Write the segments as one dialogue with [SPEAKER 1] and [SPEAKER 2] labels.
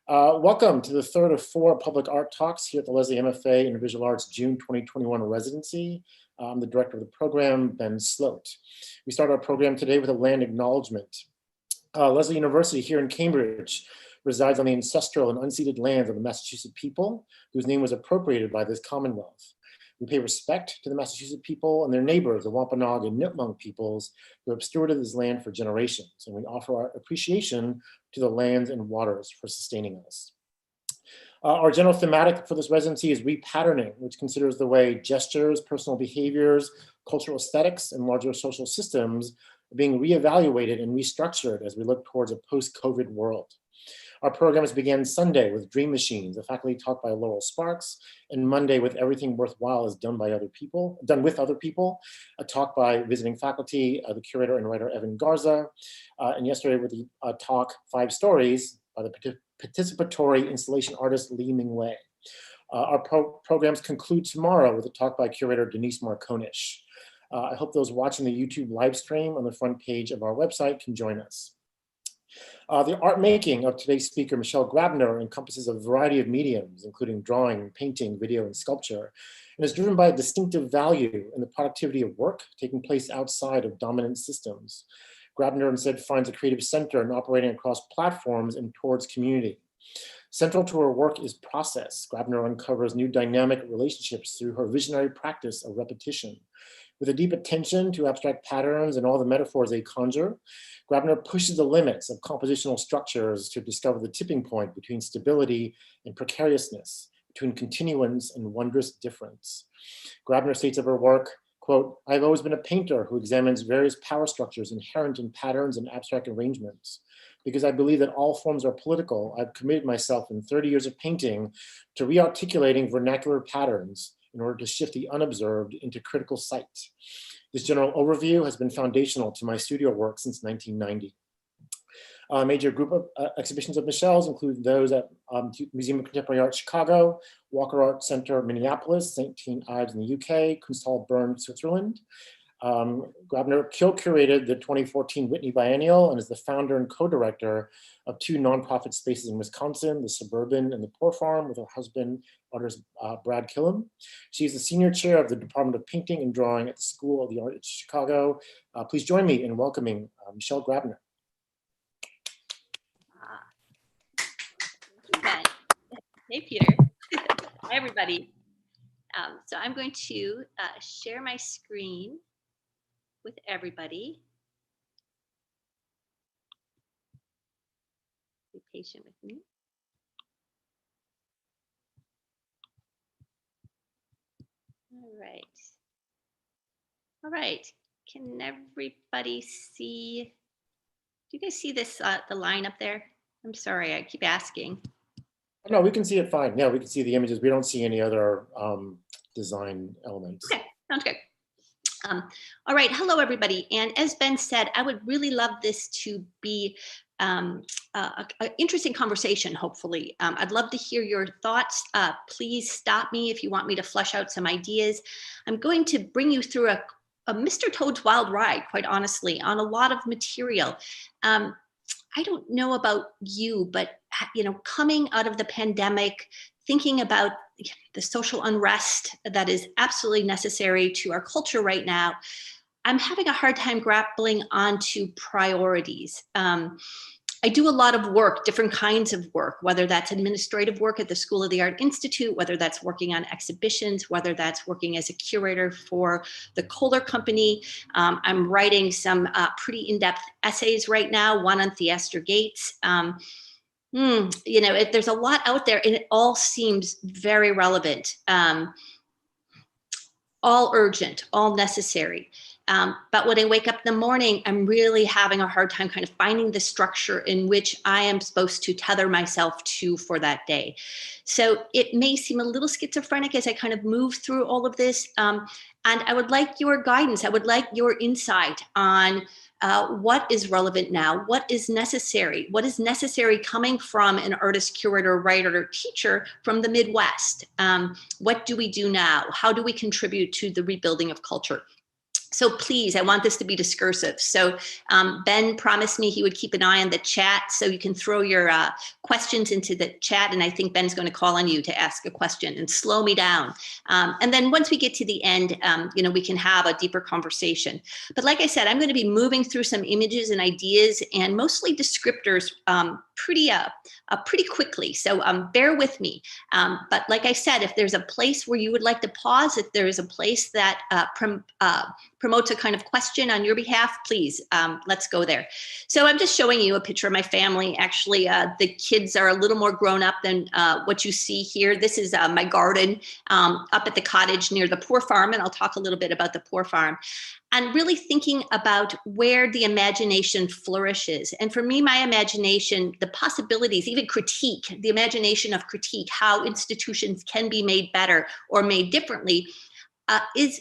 [SPEAKER 1] Welcome to the third of four public art talks here at the Leslie MFA in Visual Arts June 2021 residency. I'm the director of the program, Ben Sloat. We start our program today with a land acknowledgement. Leslie University here in Cambridge resides on the ancestral and unceded lands of the Massachusetts people, whose name was appropriated by this Commonwealth. We pay respect to the Massachusetts people and their neighbors, the Wampanoag and Nipmuc peoples, who have stewarded this land for generations, and we offer our appreciation to the lands and waters for sustaining us. Our general thematic for this residency is repatterning, which considers the way gestures, personal behaviors, cultural aesthetics, and larger social systems are being reevaluated and restructured as we look towards a post-COVID world. Our programs began Sunday with Dream Machines, a faculty talk by Laurel Sparks, and Monday with Everything Worthwhile is Done with Other People, a talk by visiting faculty, the curator and writer Evan Garza, and yesterday with the talk 5 Stories by the participatory installation artist Lee Ming Wei. Our programs conclude tomorrow with a talk by curator Denise Marconish. I hope those watching the YouTube live stream on the front page of our website can join us. The art making of today's speaker, Michelle Grabner, encompasses a variety of mediums, including drawing, painting, video, and sculpture, and is driven by a distinctive value in the productivity of work taking place outside of dominant systems. Grabner instead finds a creative center in operating across platforms and towards community. Central to her work is process. Grabner uncovers new dynamic relationships through her visionary practice of repetition. With a deep attention to abstract patterns and all the metaphors they conjure, Grabner pushes the limits of compositional structures to discover the tipping point between stability and precariousness, between continuance and wondrous difference. Grabner states of her work, quote, "I've always been a painter who examines various power structures inherent in patterns and abstract arrangements. Because I believe that all forms are political, I've committed myself in 30 years of painting to re-articulating vernacular patterns in order to shift the unobserved into critical sight. This general overview has been foundational to my studio work since 1990. A major group of exhibitions of Michelle's include those at Museum of Contemporary Art Chicago, Walker Art Center Minneapolis, St. Ives in the UK, Kunsthal Bern, Switzerland. Grabner co-curated the 2014 Whitney Biennial and is the founder and co-director of 2 nonprofit spaces in Wisconsin, the Suburban and the Poor Farm, with her husband, artist Brad Killam. She's the senior chair of the Department of Painting and Drawing at the School of the Art at Chicago. Please join me in welcoming Michelle Grabner.
[SPEAKER 2] Hey, Peter. Hi, everybody. So I'm going to share my screen with everybody. Be patient with me. All right. All right. Can everybody see? Do you guys see this, the line up there? I'm sorry, I keep asking.
[SPEAKER 1] No, we can see it fine. Yeah, we can see the images. We don't see any other design elements.
[SPEAKER 2] Okay, sounds good. All right, hello everybody. And as Ben said, I would really love this to be an interesting conversation, hopefully. I'd love to hear your thoughts. Please stop me if you want me to flesh out some ideas. I'm going to bring you through a Mr. Toad's Wild Ride, quite honestly, on a lot of material. I don't know about you, but coming out of the pandemic, thinking about the social unrest that is absolutely necessary to our culture right now, I'm having a hard time grappling onto priorities. I do a lot of work, different kinds of work, whether that's administrative work at the School of the Art Institute, whether that's working on exhibitions, whether that's working as a curator for the Kohler Company. I'm writing some pretty in-depth essays right now, one on Theaster Gates. There's a lot out there and it all seems very relevant, all urgent, all necessary. But when I wake up in the morning, I'm really having a hard time kind of finding the structure in which I am supposed to tether myself to for that day. So it may seem a little schizophrenic as I kind of move through all of this. And I would like your guidance. I would like your insight on what is relevant now, what is necessary coming from an artist, curator, writer, or teacher from the Midwest. What do we do now? How do we contribute to the rebuilding of culture? So please, I want this to be discursive. So Ben promised me he would keep an eye on the chat, so you can throw your questions into the chat, and I think Ben's going to call on you to ask a question and slow me down. And then once we get to the end, we can have a deeper conversation. But like I said, I'm going to be moving through some images and ideas and mostly descriptors pretty quickly. So bear with me. But like I said, if there's a place where you would like to pause, if there is a place that promotes a kind of question on your behalf, please, let's go there. So I'm just showing you a picture of my family. Actually, the kids are a little more grown up than what you see here. This is my garden up at the cottage near the Poor Farm, and I'll talk a little bit about the Poor Farm. And really thinking about where the imagination flourishes. And for me, my imagination, the possibilities, even critique, the imagination of critique, how institutions can be made better or made differently, is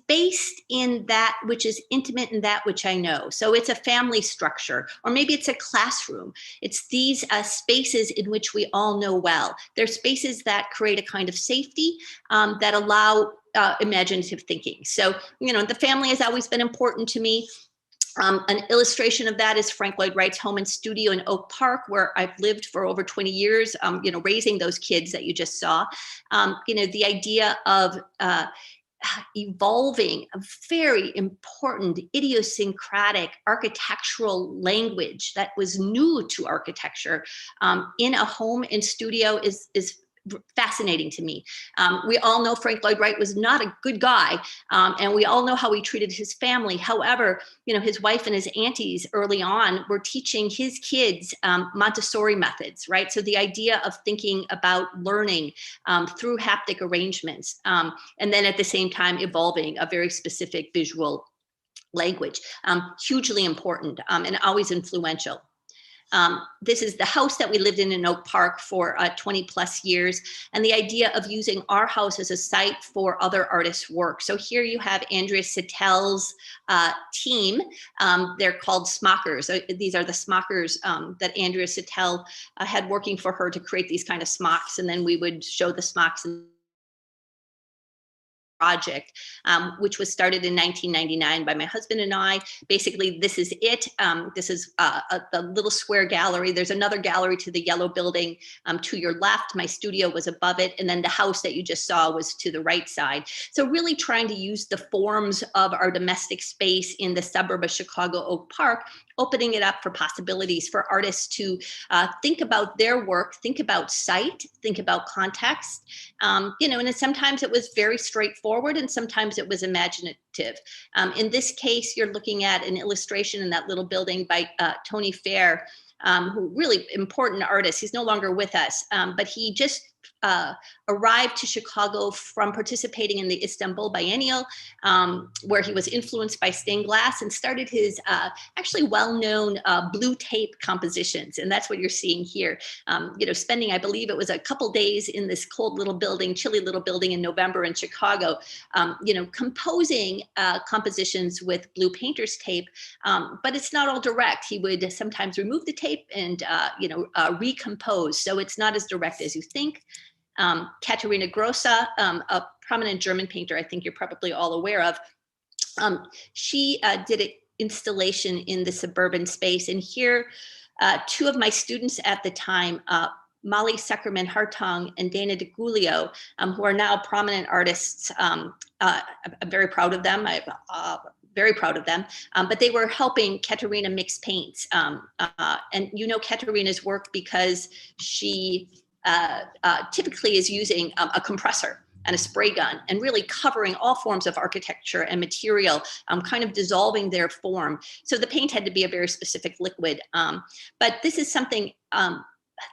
[SPEAKER 2] based in that which is intimate and that which I know. So it's a family structure, or maybe it's a classroom. It's these spaces in which we all know well. They're spaces that create a kind of safety that allow imaginative thinking. So, the family has always been important to me. An illustration of that is Frank Lloyd Wright's home and studio in Oak Park, where I've lived for over 20 years, raising those kids that you just saw. The idea of evolving a very important idiosyncratic architectural language that was new to architecture in a home and studio is fascinating to me. We all know Frank Lloyd Wright was not a good guy, and we all know how he treated his family. However, his wife and his aunties early on were teaching his kids Montessori methods, right? So the idea of thinking about learning through haptic arrangements, and then at the same time evolving a very specific visual language, hugely important and always influential. This is the house that we lived in Oak Park for 20 plus years, and the idea of using our house as a site for other artists' work. So here you have Andrea Sittel's team. They're called Smockers. These are the Smockers that Andrea Sittel had working for her to create these kind of smocks, and then we would show the smocks in project, which was started in 1999 by my husband and I. Basically, this is it. This is the little square gallery. There's another gallery to the yellow building to your left. My studio was above it. And then the house that you just saw was to the right side. So really trying to use the forms of our domestic space in the suburb of Chicago, Oak Park, opening it up for possibilities for artists to think about their work, think about site, think about context. And sometimes it was very straightforward and sometimes it was imaginative. In this case, you're looking at an illustration in that little building by Tony Fair, who really important artist. He's no longer with us, but he just arrived to Chicago from participating in the Istanbul Biennial, where he was influenced by stained glass and started his actually well-known blue tape compositions. And that's what you're seeing here. Spending, I believe it was a couple days in this cold little building, chilly little building in November in Chicago, composing compositions with blue painter's tape. But it's not all direct. He would sometimes remove the tape and, recompose. So it's not as direct as you think. Katharina Grossa, a prominent German painter, I think you're probably all aware of. She did an installation in the suburban space. And here, two of my students at the time, Molly Suckerman-Hartung and Dana Degulio, who are now prominent artists. I'm very proud of them. Very proud of them, but they were helping Katharina mix paints. And Katharina's work because she typically is using a compressor and a spray gun and really covering all forms of architecture and material, kind of dissolving their form. So the paint had to be a very specific liquid. But this is something,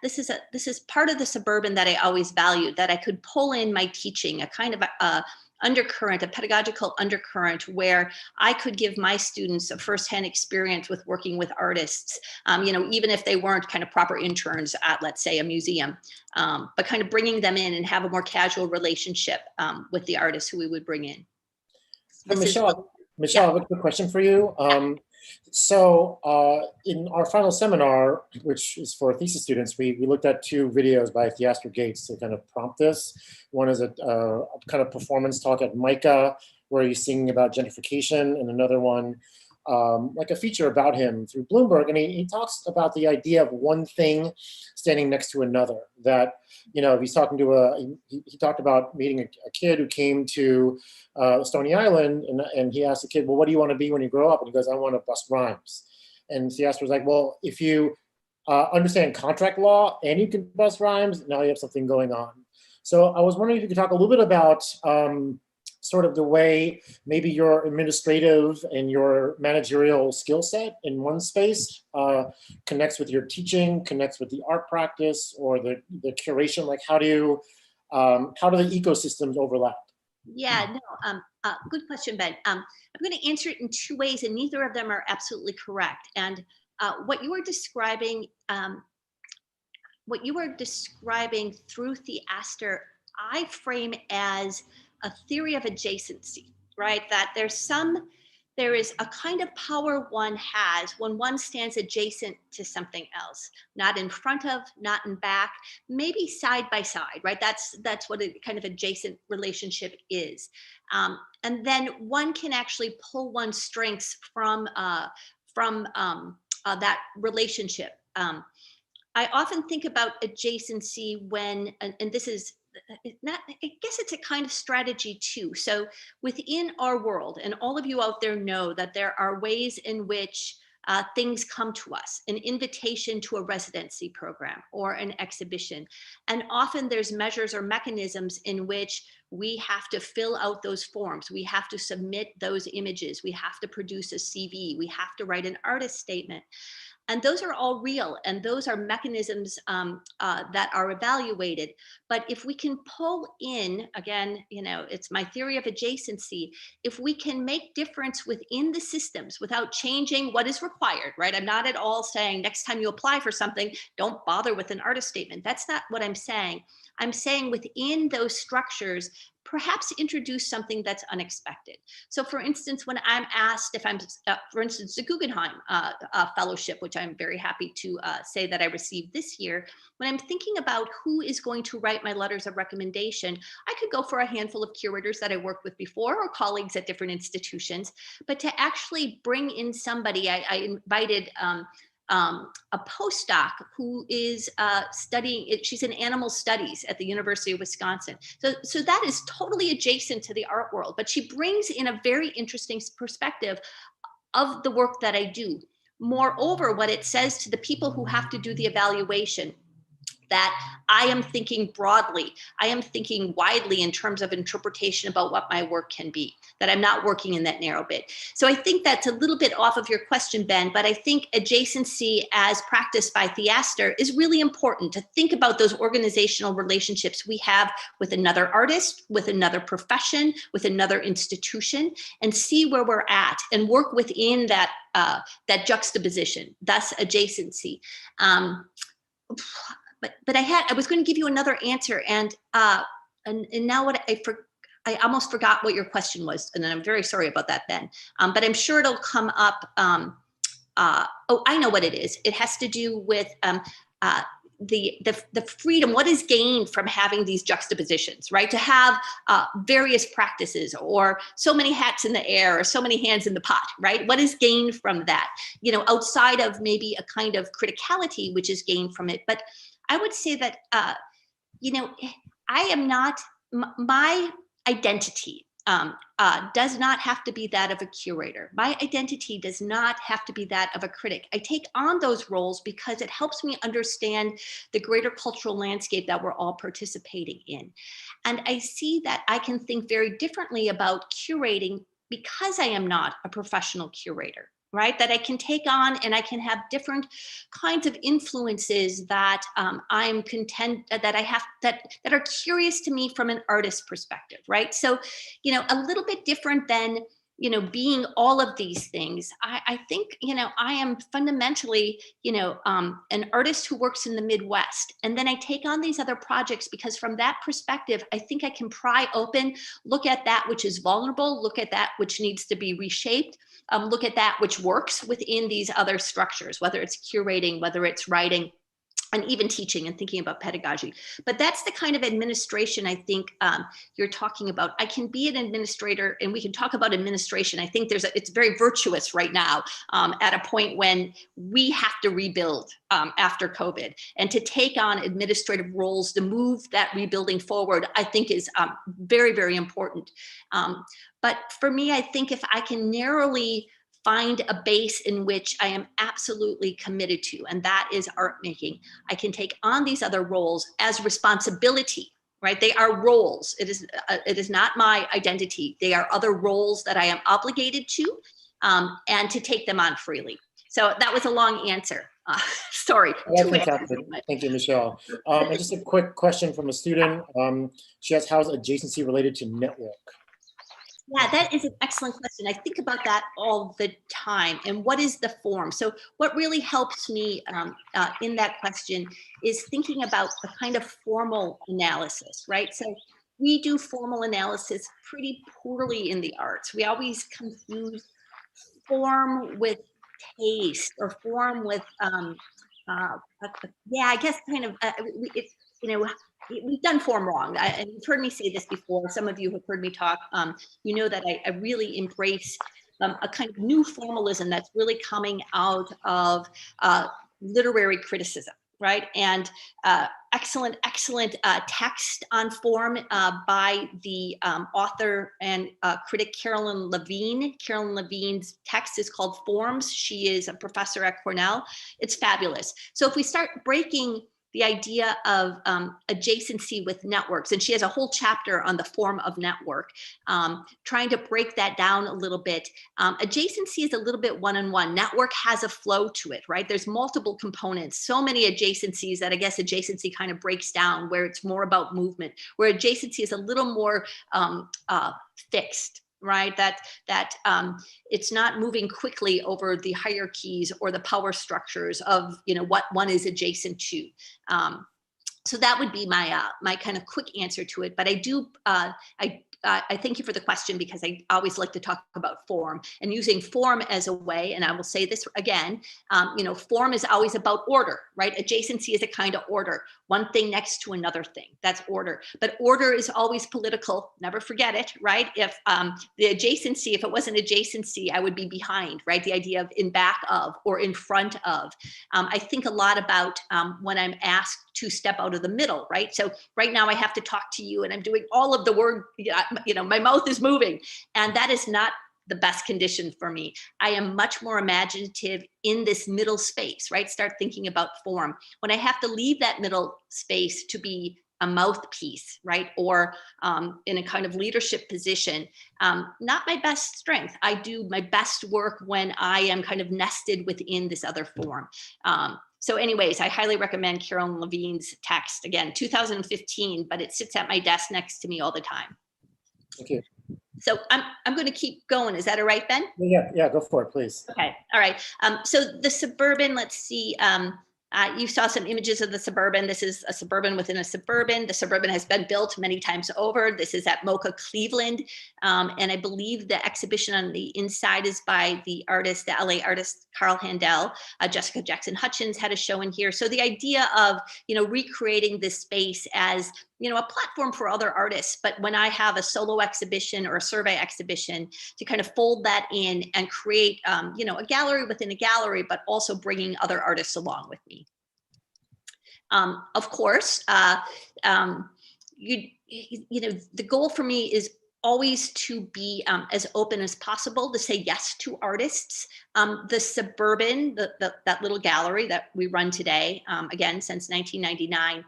[SPEAKER 2] this is part of the Suburban that I always valued, that I could pull in my teaching, a kind of undercurrent, a pedagogical undercurrent where I could give my students a firsthand experience with working with artists, even if they weren't kind of proper interns at, let's say, a museum, but kind of bringing them in and have a more casual relationship with the artists who we would bring in.
[SPEAKER 1] Michelle, I have a quick question for you. So in our final seminar, which is for thesis students, we looked at two videos by Theaster Gates to kind of prompt this. One is a kind of performance talk at MICA, where he's singing about gentrification, and another one, like a feature about him through Bloomberg. And he talks about the idea of one thing standing next to another, that, you know, he's talking to he talked about meeting a kid who came to Stony Island, and he asked the kid, well, what do you want to be when you grow up? And he goes, I want to bust rhymes. And the answer was like, well, if you understand contract law and you can bust rhymes, now you have something going on. So I was wondering if you could talk a little bit about sort of the way maybe your administrative and your managerial skill set in one space connects with your teaching, connects with the art practice or the curation. Like, how do the ecosystems overlap?
[SPEAKER 2] Yeah, no, good question, Ben. I'm going to answer it in two ways, and neither of them are absolutely correct. And what you were describing through Theaster, I frame as a theory of adjacency, right? That there is a kind of power one has when one stands adjacent to something else, not in front of, not in back, maybe side by side, right? That's what a kind of adjacent relationship is. And then one can actually pull one's strengths from that relationship. I often think about adjacency when, and this is not, I guess it's a kind of strategy too. So within our world, and all of you out there know that there are ways in which things come to us, an invitation to a residency program or an exhibition. And often there's measures or mechanisms in which we have to fill out those forms. We have to submit those images. We have to produce a CV. We have to write an artist statement. And those are all real, and those are mechanisms that are evaluated. But if we can pull in, again, you know, it's my theory of adjacency, if we can make difference within the systems without changing what is required, right? I'm not at all saying next time you apply for something, don't bother with an artist statement. That's not what I'm saying. I'm saying within those structures, perhaps introduce something that's unexpected. So for instance, when I'm asked if I'm, for instance, the Guggenheim Fellowship, which I'm very happy to say that I received this year, when I'm thinking about who is going to write my letters of recommendation, I could go for a handful of curators that I worked with before or colleagues at different institutions, but to actually bring in somebody, I invited a postdoc who is studying, she's in animal studies at the University of Wisconsin. So that is totally adjacent to the art world, but she brings in a very interesting perspective of the work that I do. Moreover, what it says to the people who have to do the evaluation, that I am thinking broadly, I am thinking widely in terms of interpretation about what my work can be, that I'm not working in that narrow bit. So I think that's a little bit off of your question, Ben, but I think adjacency as practiced by Theaster is really important to think about those organizational relationships we have with another artist, with another profession, with another institution, and see where we're at and work within that, that juxtaposition, thus adjacency. But I was going to give you another answer, and now what I almost forgot what your question was, and I'm very sorry about that, Ben. But I'm sure it'll come up. Oh, I know what it is. It has to do with the freedom. What is gained from having these juxtapositions, right? To have various practices, or so many hats in the air, or so many hands in the pot, right? What is gained from that? You know, outside of maybe a kind of criticality, which is gained from it, but I would say that, you know, I am not, my identity does not have to be that of a curator. My identity does not have to be that of a critic. I take on those roles because it helps me understand the greater cultural landscape that we're all participating in. And I see that I can think very differently about curating because I am not a professional curator. Right, that I can take on, and I can have different kinds of influences that I'm content that I have that are curious to me from an artist perspective. Right, so you know, a little bit different than, you know, being all of these things. I think, you know, I am fundamentally, you know, an artist who works in the Midwest, and then I take on these other projects because from that perspective, I think I can pry open, look at that which is vulnerable, look at that which needs to be reshaped. Look at that which works within these other structures, whether it's curating, whether it's writing. and even teaching and thinking about pedagogy. But that's the kind of administration I think you're talking about. I can be an administrator, and we can talk about administration. I think it's very virtuous right now at a point when we have to rebuild after COVID. And to take on administrative roles to move that rebuilding forward, I think is very, very important. But for me, I think if I can narrowly find a base in which I am absolutely committed to, and that is art making, I can take on these other roles as responsibility, right? They are roles. It is not my identity. They are other roles that I am obligated to, and to take them on freely. So that was a long answer. Sorry.
[SPEAKER 1] That's fantastic. Thank you, Michelle. And just a quick question from a student. She asks, how is adjacency related to network?
[SPEAKER 2] Yeah, that is an excellent question. I think about that all the time. And what is the form? So what really helps me in that question is thinking about a kind of formal analysis, right? So we do formal analysis pretty poorly in the arts. We always confuse form with taste, or form with, yeah, I guess kind of, we've done form wrong. And you've heard me say this before. Some of you have heard me talk. You know that I really embrace a kind of new formalism that's really coming out of literary criticism, right? And excellent text on form by the author and critic Carolyn Levine. Carolyn Levine's text is called Forms. She is a professor at Cornell. It's fabulous. So if we start breaking the idea of adjacency with networks, and she has a whole chapter on the form of network, trying to break that down a little bit. Adjacency is a little bit one-on-one. Network has a flow to it, right? There's multiple components, so many adjacencies that I guess adjacency kind of breaks down, where it's more about movement, where adjacency is a little more fixed, right? That it's not moving quickly over the hierarchies or the power structures of, what one is adjacent to. So that would be my my kind of quick answer to it. But I do, I thank you for the question, because I always like to talk about form and using form as a way. And I will say this again, form is always about order, right? Adjacency is a kind of order, one thing next to another thing. That's order. But order is always political. Never forget it, right? If the adjacency, if it wasn't adjacency, I would be behind, right? The idea of in back of or in front of. I think a lot about when I'm asked to step out of the middle, right? So right now I have to talk to you and I'm doing all of the word, my mouth is moving, and that is not the best condition for me. I am much more imaginative in this middle space, right? Start thinking about form. When I have to leave that middle space to be a mouthpiece, right? Or in a kind of leadership position, not my best strength. I do my best work when I am kind of nested within this other form. So anyways, I highly recommend Carolyn Levine's text. Again, 2015, but it sits at my desk next to me all the time.
[SPEAKER 1] Thank you.
[SPEAKER 2] So I'm going to keep going. Is that all right, Ben?
[SPEAKER 1] Yeah, go for it, please.
[SPEAKER 2] Okay, all right. So the Suburban, let's see. You saw some images of the Suburban. This is a Suburban within a Suburban. The Suburban has been built many times over. This is at MoCA, Cleveland. And I believe the exhibition on the inside is by the artist, the LA artist, Carl Handel. Jessica Jackson Hutchins had a show in here. So the idea of, recreating this space as, a platform for other artists. But when I have a solo exhibition or a survey exhibition, to kind of fold that in and create, a gallery within a gallery, but also bringing other artists along with me. Of course, the goal for me is always to be as open as possible, to say yes to artists. The Suburban, that little gallery that we run today, again, since 1999,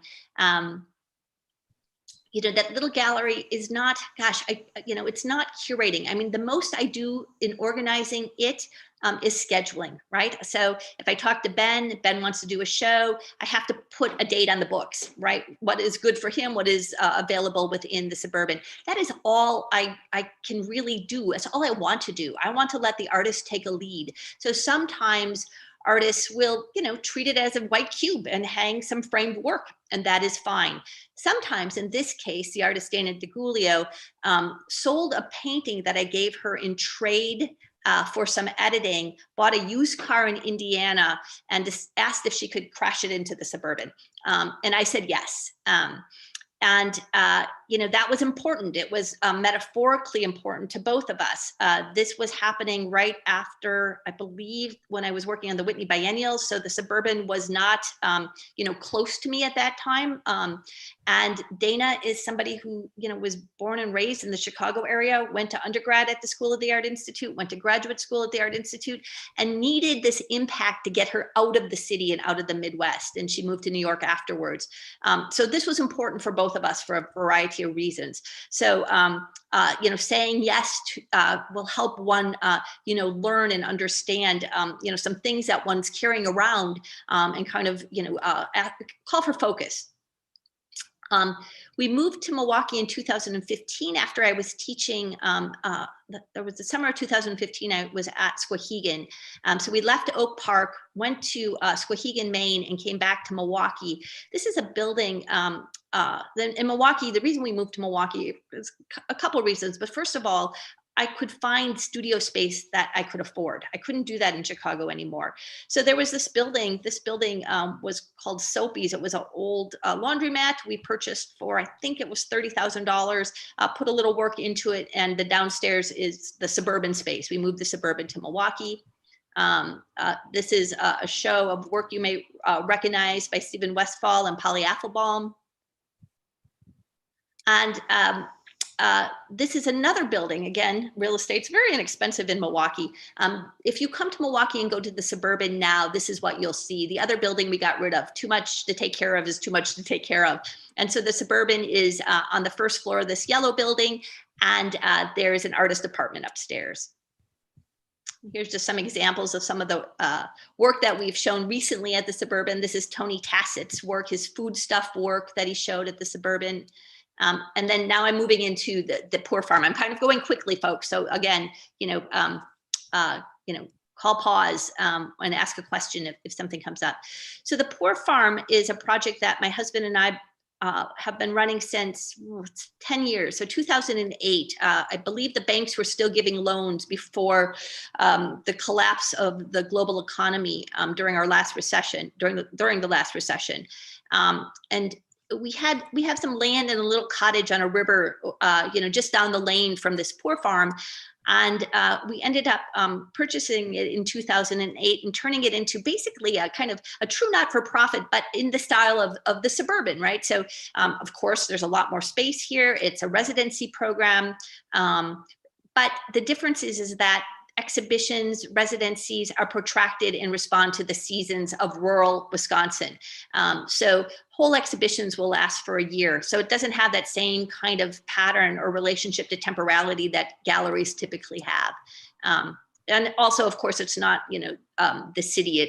[SPEAKER 2] that little gallery is not, it's not curating. I mean, the most I do in organizing it is scheduling, right? So if I talk to Ben wants to do a show, I have to put a date on the books, right? What is good for him, what is available within the Suburban. That is all I can really do. That's all I want to do. I want to let the artist take a lead. So sometimes artists will, treat it as a white cube and hang some framed work, and that is fine. Sometimes, in this case, the artist Degulio sold a painting that I gave her in trade for some editing, bought a used car in Indiana and just asked if she could crash it into the Suburban. And I said yes. And, you know, that was important. It was metaphorically important to both of us. This was happening right after, I believe, when I was working on the Whitney Biennial. So the Suburban was not, you know, close to me at that time. And Dana is somebody who, you know, was born and raised in the Chicago area, went to undergrad at the School of the Art Institute, went to graduate school at the Art Institute, and needed this impact to get her out of the city and out of the Midwest. And she moved to New York afterwards. So this was important for both of us for a variety of reasons. So, you know, saying yes to, will help one, you know, learn and understand, you know, some things that one's carrying around and kind of, you know, call for focus. We moved to Milwaukee in 2015 after I was teaching. There was the summer of 2015, I was at Squahegan. So we left Oak Park, went to Squahegan, Maine, and came back to Milwaukee. This is a building in Milwaukee. The reason we moved to Milwaukee is a couple of reasons, but first of all, I could find studio space that I could afford. I couldn't do that in Chicago anymore. So there was this building. This building was called Soapy's. It was an old laundromat we purchased for, I think it was $30,000, put a little work into it. And the downstairs is the Suburban space. We moved the Suburban to Milwaukee. This is a show of work you may recognize by Stephen Westfall and Polly Applebaum. And this is another building. Again, real estate's very inexpensive in Milwaukee. If you come to Milwaukee and go to the Suburban now, this is what you'll see. The other building we got rid of. Too much to take care of is too much to take care of. And so the Suburban is on the first floor of this yellow building, and there is an artist apartment upstairs. Here's just some examples of some of the work that we've shown recently at the Suburban. This is Tony Tassett's work, his food stuff work that he showed at the Suburban. And then now I'm moving into the Poor Farm. I'm kind of going quickly, folks. So again, you know, call pause and ask a question if something comes up. So the Poor Farm is a project that my husband and I have been running since 10 years. So 2008, I believe the banks were still giving loans before the collapse of the global economy during our last recession, during the last recession. And we have some land and a little cottage on a river, you know, just down the lane from this Poor Farm. And we ended up purchasing it in 2008 and turning it into basically a kind of a true not-for-profit, but in the style of the Suburban, right? So of course, there's a lot more space here. It's a residency program. But the difference is that exhibitions, residencies are protracted and respond to the seasons of rural Wisconsin. So whole exhibitions will last for a year. So it doesn't have that same kind of pattern or relationship to temporality that galleries typically have. And also, of course, it's not, you know, the city.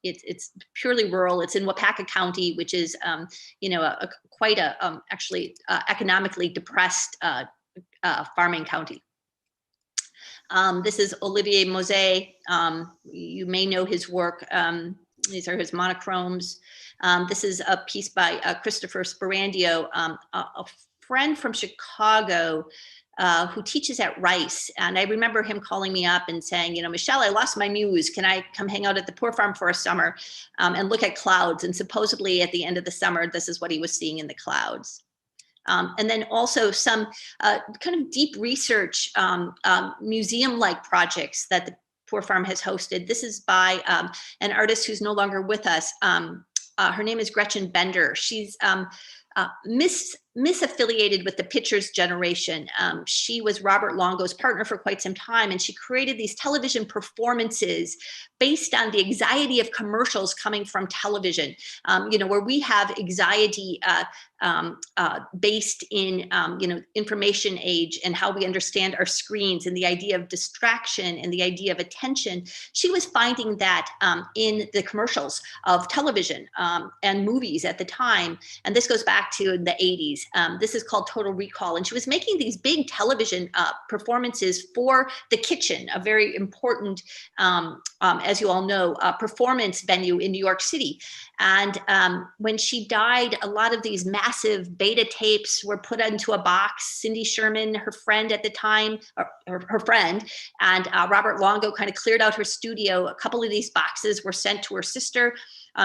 [SPEAKER 2] It's purely rural. It's in Wapaka County, which is, you know, quite a actually economically depressed farming county. This is Olivier Mosai. You may know his work. These are his monochromes. This is a piece by Christopher Sporandio, a friend from Chicago who teaches at Rice. And I remember him calling me up and saying, you know, Michelle, I lost my muse. Can I come hang out at the Poor Farm for a summer and look at clouds? And supposedly at the end of the summer, this is what he was seeing in the clouds. And then also some kind of deep research museum-like projects that the Poor Farm has hosted. This is by an artist who's no longer with us. Her name is Gretchen Bender. She's misaffiliated with the Pictures generation. She was Robert Longo's partner for quite some time, and she created these television performances based on the anxiety of commercials coming from television, you know, where we have anxiety based in, you know, information age and how we understand our screens and the idea of distraction and the idea of attention. She was finding that in the commercials of television and movies at the time. And this goes back back to the 80s. This is called Total Recall. And she was making these big television performances for the Kitchen, a very important, as you all know, performance venue in New York City. And when she died, a lot of these massive beta tapes were put into a box. Cindy Sherman, her friend at the time, her friend, and Robert Longo kind of cleared out her studio. A couple of these boxes were sent to her sister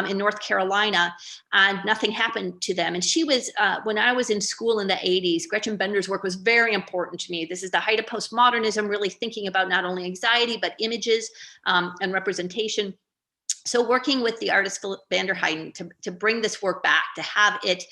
[SPEAKER 2] in North Carolina, and nothing happened to them. And she was, when I was in school in the 80s, Gretchen Bender's work was very important to me. This is the height of postmodernism, really thinking about not only anxiety, but images and representation. So working with the artist Philip van der Heijden to bring this work back, to have it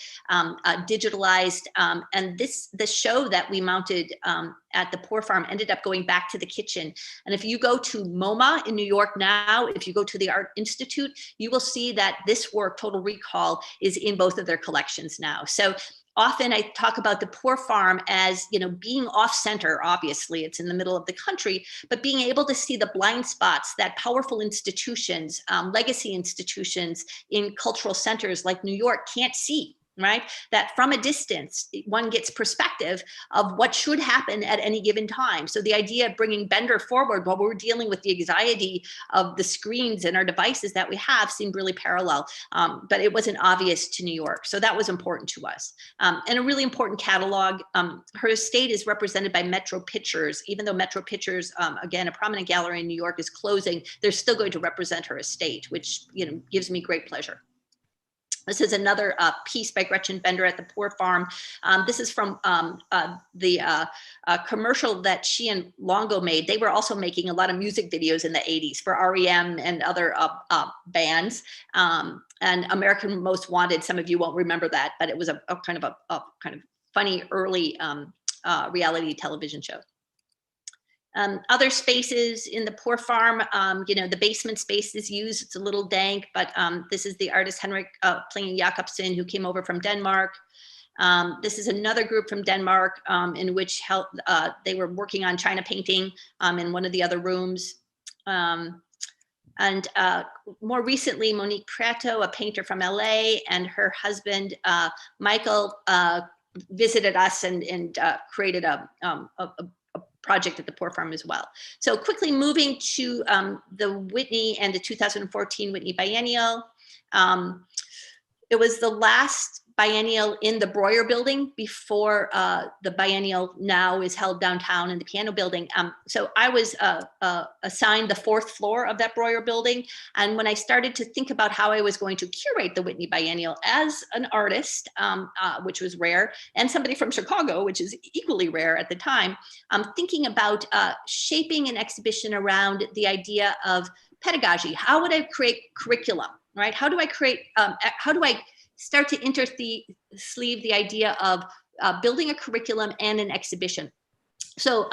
[SPEAKER 2] digitalized, and the show that we mounted at the Poor Farm ended up going back to the Kitchen. And if you go to MoMA in New York now, if you go to the Art Institute, you will see that this work, Total Recall, is in both of their collections now. So often I talk about the Poor Farm as, you know, being off center. Obviously it's in the middle of the country, but being able to see the blind spots that powerful institutions, legacy institutions in cultural centers like New York can't see. Right? That from a distance, one gets perspective of what should happen at any given time. So the idea of bringing Bender forward while we're dealing with the anxiety of the screens and our devices that we have seemed really parallel, but it wasn't obvious to New York. So that was important to us. And a really important catalog. Her estate is represented by Metro Pictures. Even though Metro Pictures, again, a prominent gallery in New York, is closing, they're still going to represent her estate, which, you know, gives me great pleasure. This is another piece by Gretchen Bender at the Poor Farm. This is from the commercial that she and Longo made. They were also making a lot of music videos in the 80s for REM and other bands. And American Most Wanted, some of you won't remember that, but it was a kind of funny early reality television show. Other spaces in the Poor Farm, you know, the basement space is used. It's a little dank, but this is the artist Henrik Pling Jacobsen, who came over from Denmark. This is another group from Denmark in which they were working on China painting in one of the other rooms. And more recently, Monique Prato, a painter from LA, and her husband, Michael, visited us and created a project at the Poor Farm as well. So quickly moving to the Whitney and the 2014 Whitney Biennial. It was the last biennial in the Breuer building before the biennial now is held downtown in the Piano building. So I was assigned the 4th floor of that Breuer building. And when I started to think about how I was going to curate the Whitney Biennial as an artist, which was rare, and somebody from Chicago, which is equally rare at the time, thinking about shaping an exhibition around the idea of pedagogy. How would I create curriculum, right? How do I create, how do I start to interleave the idea of building a curriculum and an exhibition? So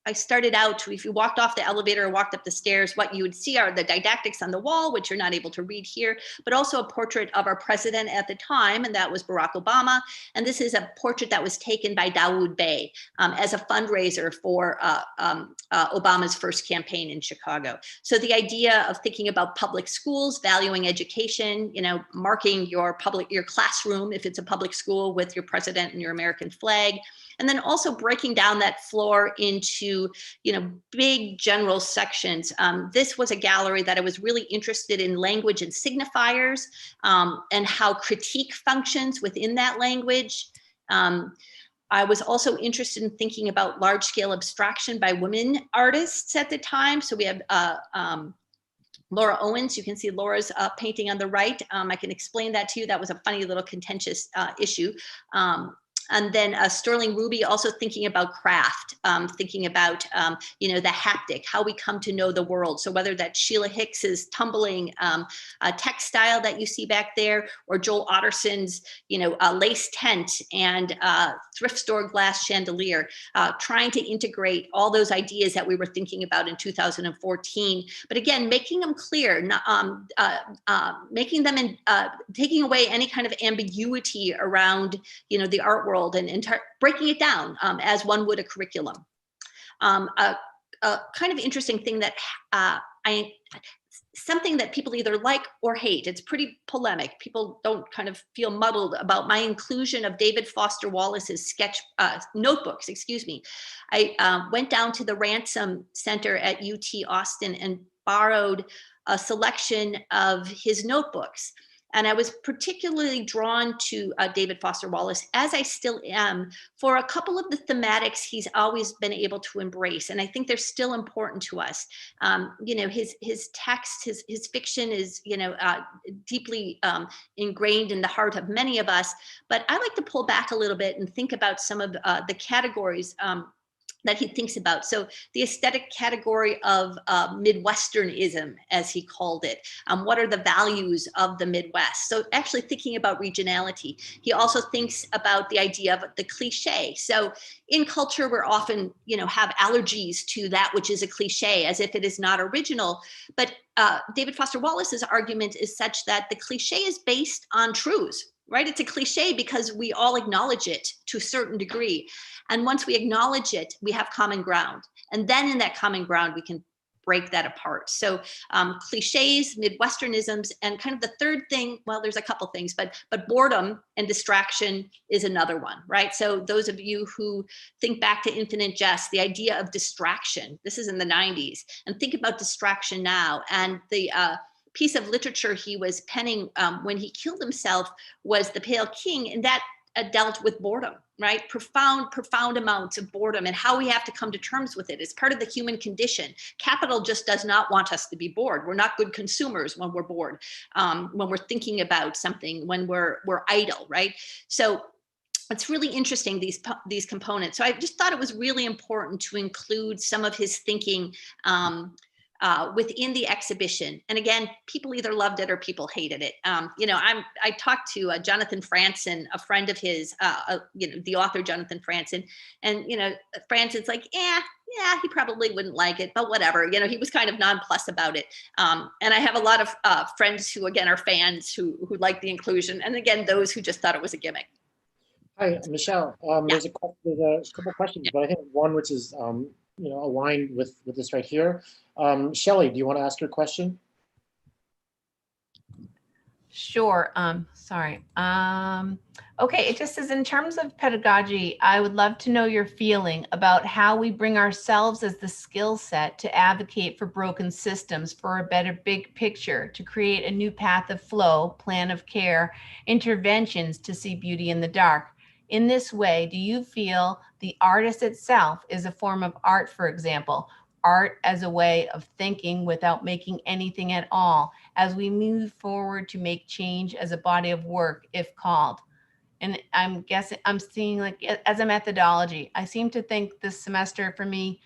[SPEAKER 2] I started out, if you walked off the elevator or walked up the stairs, what you would see are the didactics on the wall, which you're not able to read here, but also a portrait of our president at the time, and that was Barack Obama. And this is a portrait that was taken by Dawood Bey as a fundraiser for Obama's first campaign in Chicago. So the idea of thinking about public schools, valuing education, you know, marking your classroom, if it's a public school, with your president and your American flag, and then also breaking down that floor into, you know, big general sections. This was a gallery that I was really interested in language and signifiers, and how critique functions within that language. I was also interested in thinking about large-scale abstraction by women artists at the time. So we have Laura Owens. You can see Laura's painting on the right. I can explain that to you. That was a funny little contentious issue. And then Sterling Ruby, also thinking about craft, thinking about, you know, the haptic, how we come to know the world. So whether that's Sheila Hicks's tumbling textile that you see back there, or Joel Otterson's, you know, lace tent and thrift store glass chandelier, trying to integrate all those ideas that we were thinking about in 2014. But again, making them clear, making them taking away any kind of ambiguity around, you know, the art world, and breaking it down as one would a curriculum. A kind of interesting thing that something that people either like or hate. It's pretty polemic. People don't kind of feel muddled about my inclusion of David Foster Wallace's sketch notebooks, excuse me. I went down to the Ransom Center at UT Austin and borrowed a selection of his notebooks. And I was particularly drawn to David Foster Wallace, as I still am, for a couple of the thematics he's always been able to embrace. And I think they're still important to us. You know, his text, his fiction is, you know, deeply ingrained in the heart of many of us. But I like to pull back a little bit and think about some of the categories that he thinks about. So the aesthetic category of Midwesternism, as he called it. What are the values of the Midwest? So actually thinking about regionality. He also thinks about the idea of the cliche. So in culture, we're often, you know, have allergies to that which is a cliche, as if it is not original. But David Foster Wallace's argument is such that the cliche is based on truths, right? It's a cliche because we all acknowledge it to a certain degree. And once we acknowledge it, we have common ground. And then in that common ground, we can break that apart. So cliches, Midwesternisms, and kind of the third thing, well, there's a couple things, but boredom and distraction is another one, right? So those of you who think back to Infinite Jest, the idea of distraction, this is in the 90s, and think about distraction now. And the piece of literature he was penning when he killed himself was The Pale King, and that dealt with boredom, right? Profound amounts of boredom and how we have to come to terms with it. It's part of the human condition. Capital just does not want us to be bored. We're not good consumers when we're bored, when we're thinking about something, when we're idle, right? So it's really interesting, these components. So I just thought it was really important to include some of his thinking within the exhibition. And again, people either loved it or people hated it. You know, I talked to Jonathan Franzen, a friend of his, you know, the author Jonathan Franzen, and, you know, Franzen's like, yeah, he probably wouldn't like it, but whatever. You know, he was kind of nonplussed about it. And I have a lot of friends who, again, are fans who like the inclusion. And again, those who just thought it was a gimmick.
[SPEAKER 1] Hi, Michelle. There's a couple questions, but I think one which is you know, aligned with this right here. Shelli, do you want to ask your question?
[SPEAKER 3] Sure. Sorry. Okay, it just says, in terms of pedagogy, I would love to know your feeling about how we bring ourselves as the skill set to advocate for broken systems for a better big picture, to create a new path of flow, plan of care, interventions to see beauty in the dark. In this way, do you feel the artist itself is a form of art, for example, art as a way of thinking without making anything at all, as we move forward to make change as a body of work, if called? And I'm guessing, I'm seeing, like, as a methodology, I seem to think this semester for me,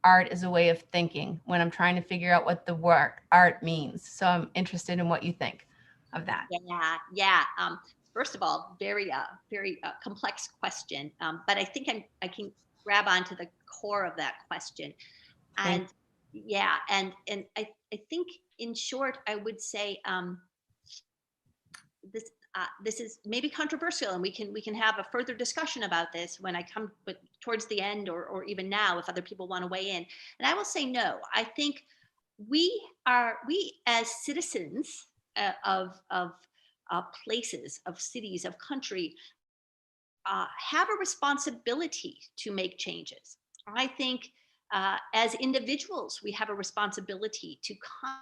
[SPEAKER 3] art is a way of thinking when I'm trying to figure out what the work art means. So I'm interested in what you think of that.
[SPEAKER 2] Yeah. First of all, very complex question, but I think I can grab onto the core of that question. And yeah, and I think, in short, I would say this is maybe controversial, and we can have a further discussion about this when I come towards the end, or even now, if other people want to weigh in. And I will say no. I think we as citizens of places, of cities, of country, have a responsibility to make changes. I think as individuals, we have a responsibility to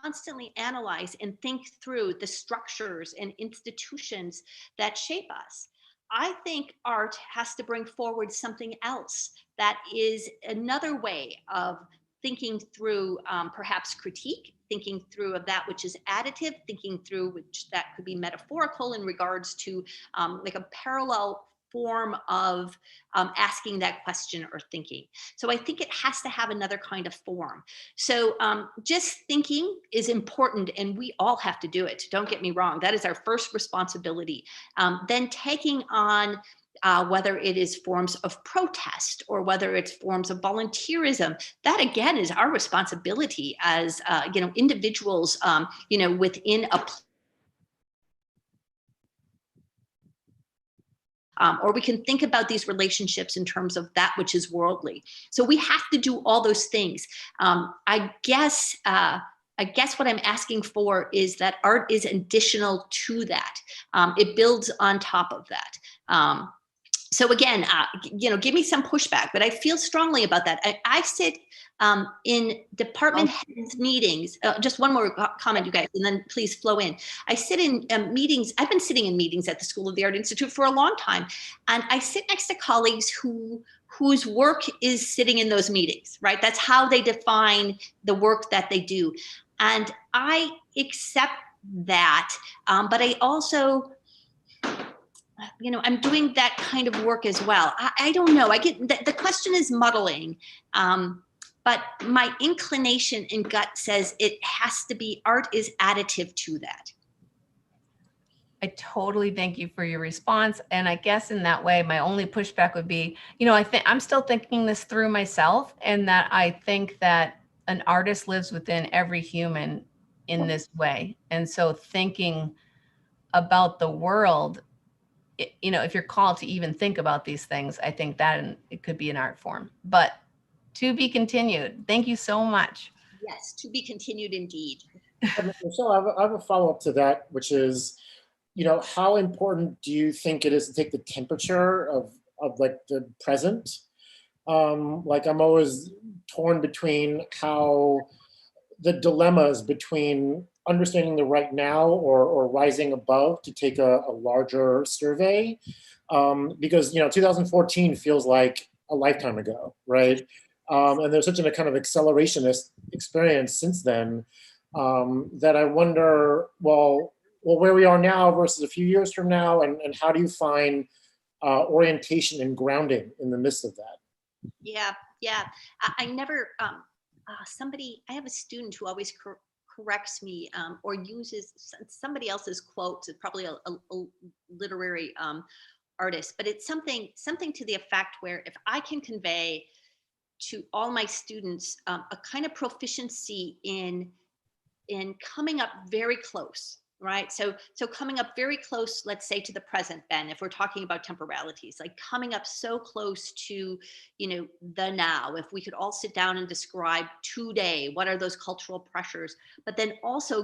[SPEAKER 2] constantly analyze and think through the structures and institutions that shape us. I think art has to bring forward something else that is another way of thinking through perhaps critique, thinking through of that which is additive, thinking through which that could be metaphorical in regards to like a parallel form of asking that question or thinking. So I think it has to have another kind of form. So just thinking is important, and we all have to do it. Don't get me wrong. That is our first responsibility. Then taking on whether it is forms of protest or whether it's forms of volunteerism, that again is our responsibility as individuals, within a or we can think about these relationships in terms of that which is worldly. So we have to do all those things. I guess I guess what I'm asking for is that art is additional to that. It builds on top of that. So again, give me some pushback, but I feel strongly about that. I sit in department heads meetings. Just one more comment, you guys, and then please flow in. I sit in meetings. I've been sitting in meetings at the School of the Art Institute for a long time, and I sit next to colleagues whose work is sitting in those meetings, right? That's how they define the work that they do. And I accept that, but I also, I'm doing that kind of work as well. I don't know. I get the question is muddling, but my inclination and gut says it has to be, art is additive to that.
[SPEAKER 3] I totally thank you for your response. And I guess in that way, my only pushback would be, I'm still thinking this through myself, and that I think that an artist lives within every human in this way. And so thinking about the world, if you're called to even think about these things, I think that it could be an art form, but to be continued. Thank you so much.
[SPEAKER 2] Yes, to be continued indeed.
[SPEAKER 1] Michelle, I have a follow-up to that, which is, how important do you think it is to take the temperature of like the present? Like I'm always torn between how the dilemmas between understanding the right now or rising above to take a larger survey. Because, 2014 feels like a lifetime ago, right? And there's such a kind of accelerationist experience since then that I wonder, well, where we are now versus a few years from now, and how do you find orientation and grounding in the midst of that?
[SPEAKER 2] Yeah. I never, I have a student who always corrects me or uses somebody else's quotes. It's probably a literary artist, but it's something to the effect where if I can convey to all my students a kind of proficiency in coming up very close, right? So coming up very close, let's say to the present, Ben, if we're talking about temporalities, like coming up so close to, the now, if we could all sit down and describe today, what are those cultural pressures, but then also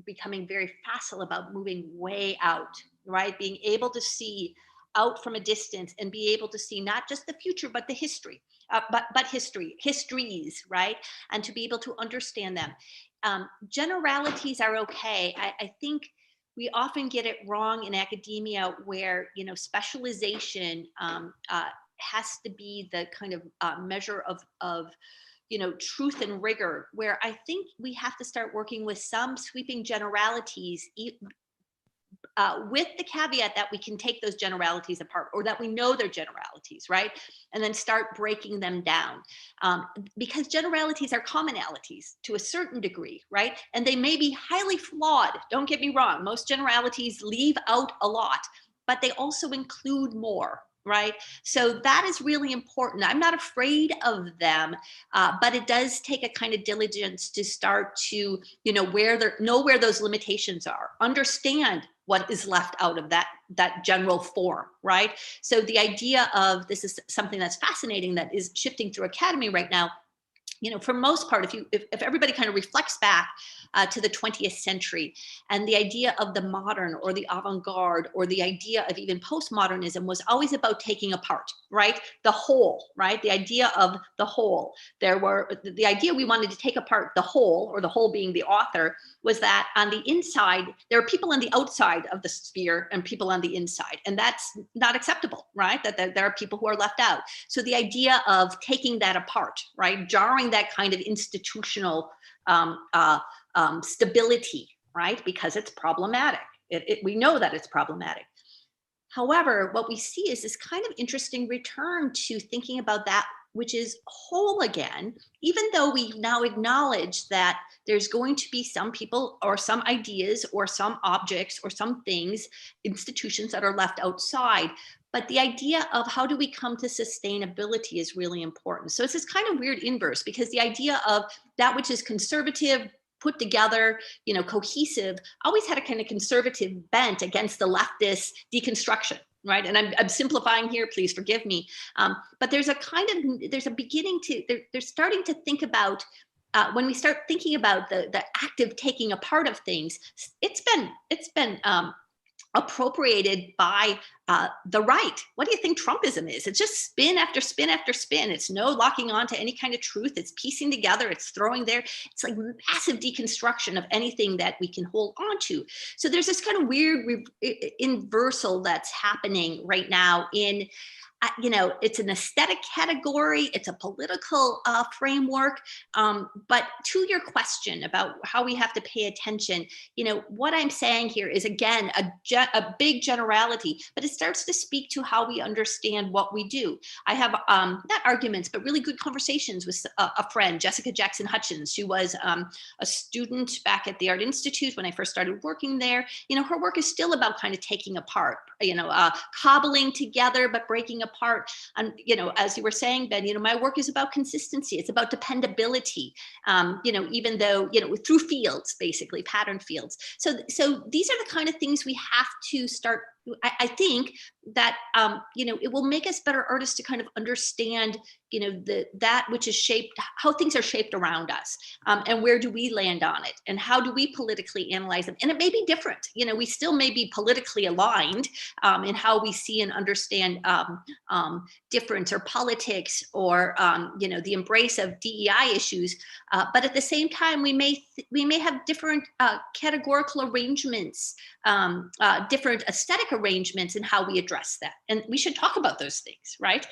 [SPEAKER 2] becoming very facile about moving way out, right? Being able to see out from a distance and be able to see not just the future, but the history, but histories, right? And to be able to understand them. Generalities are okay. I think we often get it wrong in academia where, specialization has to be the kind of measure of truth and rigor, where I think we have to start working with some sweeping generalities, with the caveat that we can take those generalities apart, or that we know they're generalities, right? And then start breaking them down. Because generalities are commonalities to a certain degree, right? And they may be highly flawed. Don't get me wrong. Most generalities leave out a lot, but they also include more, right? So that is really important. I'm not afraid of them, but it does take a kind of diligence to start to, know where those limitations are, understand what is left out of that general form, right? So the idea of, this is something that's fascinating that is shifting through academy right now. For most part, if everybody kind of reflects back to the 20th century, and the idea of the modern or the avant-garde or the idea of even postmodernism was always about taking apart, right? The whole, right? The idea of the whole. The idea we wanted to take apart the whole, or the whole being the author, was that on the inside, there are people on the outside of the sphere and people on the inside. And that's not acceptable, right? That there are people who are left out. So the idea of taking that apart, right? Jarring that kind of institutional stability, right? Because it's problematic. We know that it's problematic. However, what we see is this kind of interesting return to thinking about that which is whole again, even though we now acknowledge that there's going to be some people or some ideas or some objects or some things, institutions that are left outside. But the idea of how do we come to sustainability is really important. So it's this kind of weird inverse, because the idea of that which is conservative, put together, cohesive, always had a kind of conservative bent against the leftist deconstruction, right? And I'm simplifying here, please forgive me. But there's a beginning to, they're starting to think about when we start thinking about the active taking apart of things, it's been appropriated by the right. What do you think Trumpism is? It's just spin after spin after spin. It's no locking on to any kind of truth. It's piecing together. It's throwing there. It's like massive deconstruction of anything that we can hold on to. So there's this kind of weird inversal that's happening right now in, you know, it's an aesthetic category, it's a political framework, but to your question about how we have to pay attention, you know, what I'm saying here is, again, a big generality, but it starts to speak to how we understand what we do. I have not arguments, but really good conversations with a friend, Jessica Jackson Hutchins. She was a student back at the Art Institute when I first started working there. You know, her work is still about kind of taking apart, you know, cobbling together, but breaking apart. And, you know, as you were saying, Ben, you know, my work is about consistency. It's about dependability, you know, even though, you know, through fields, basically pattern fields. So these are the kind of things we have to start. I think that, you know, it will make us better artists to kind of understand, you know, that which is shaped, how things are shaped around us, and where do we land on it, and how do we politically analyze them? And it may be different. You know, we still may be politically aligned in how we see and understand difference or politics, or, you know, the embrace of DEI issues. But at the same time, we may have different categorical arrangements, different aesthetic arrangements in how we address that. And we should talk about those things, right?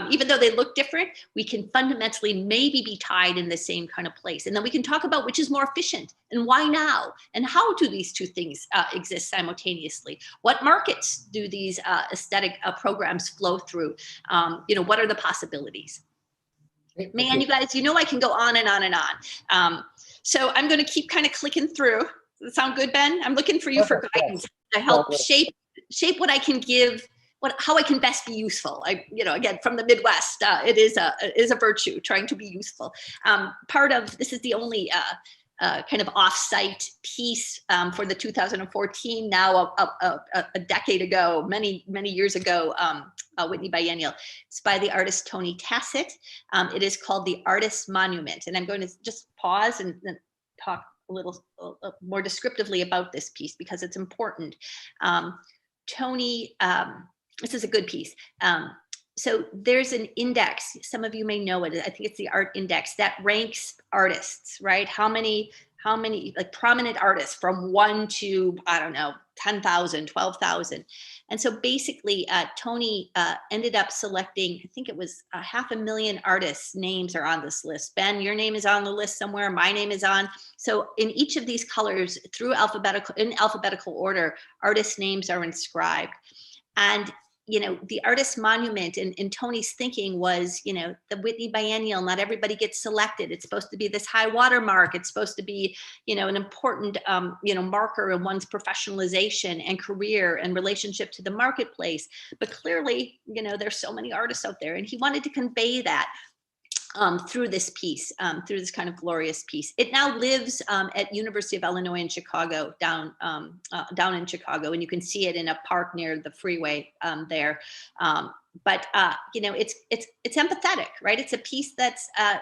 [SPEAKER 2] Even though they look different, we can fundamentally maybe be tied in the same kind of place. And then we can talk about which is more efficient and why now, and how do these two things exist simultaneously? What markets do these aesthetic programs flow through? You know, what are the possibilities? Man, you guys, you know, I can go on and on and on. So I'm going to keep kind of clicking through. Does that sound good, Ben? I'm looking for you for guidance to help shape what I can give, how I can best be useful. You know, again, from the Midwest, it is a virtue, trying to be useful. Part of this is the only kind of off-site piece for the 2014, now a decade ago, many years ago, Whitney Biennial. It's by the artist Tony Tassett. It is called The Artist's Monument. And I'm going to just pause and talk a little more descriptively about this piece because it's important. Tony, this is a good piece. So there's an index, some of you may know it, I think it's the Art Index, that ranks artists, right? How many like prominent artists from 1 to, I don't know, 10,000, 12,000. And so basically Tony ended up selecting, I think it was 500,000 artists' names are on this list. Ben, your name is on the list somewhere, my name is on. So in each of these colors, in alphabetical order, artists' names are inscribed. And you know, the Artist's Monument in Tony's thinking was, you know, the Whitney Biennial, not everybody gets selected. It's supposed to be this high water mark. It's supposed to be, you know, an important, you know, marker in one's professionalization and career and relationship to the marketplace. But clearly, you know, there's so many artists out there, and he wanted to convey that through this piece, through this kind of glorious piece. It now lives at University of Illinois in Chicago, down in Chicago, and you can see it in a park near the freeway there. But you know, it's empathetic, right? It's a piece that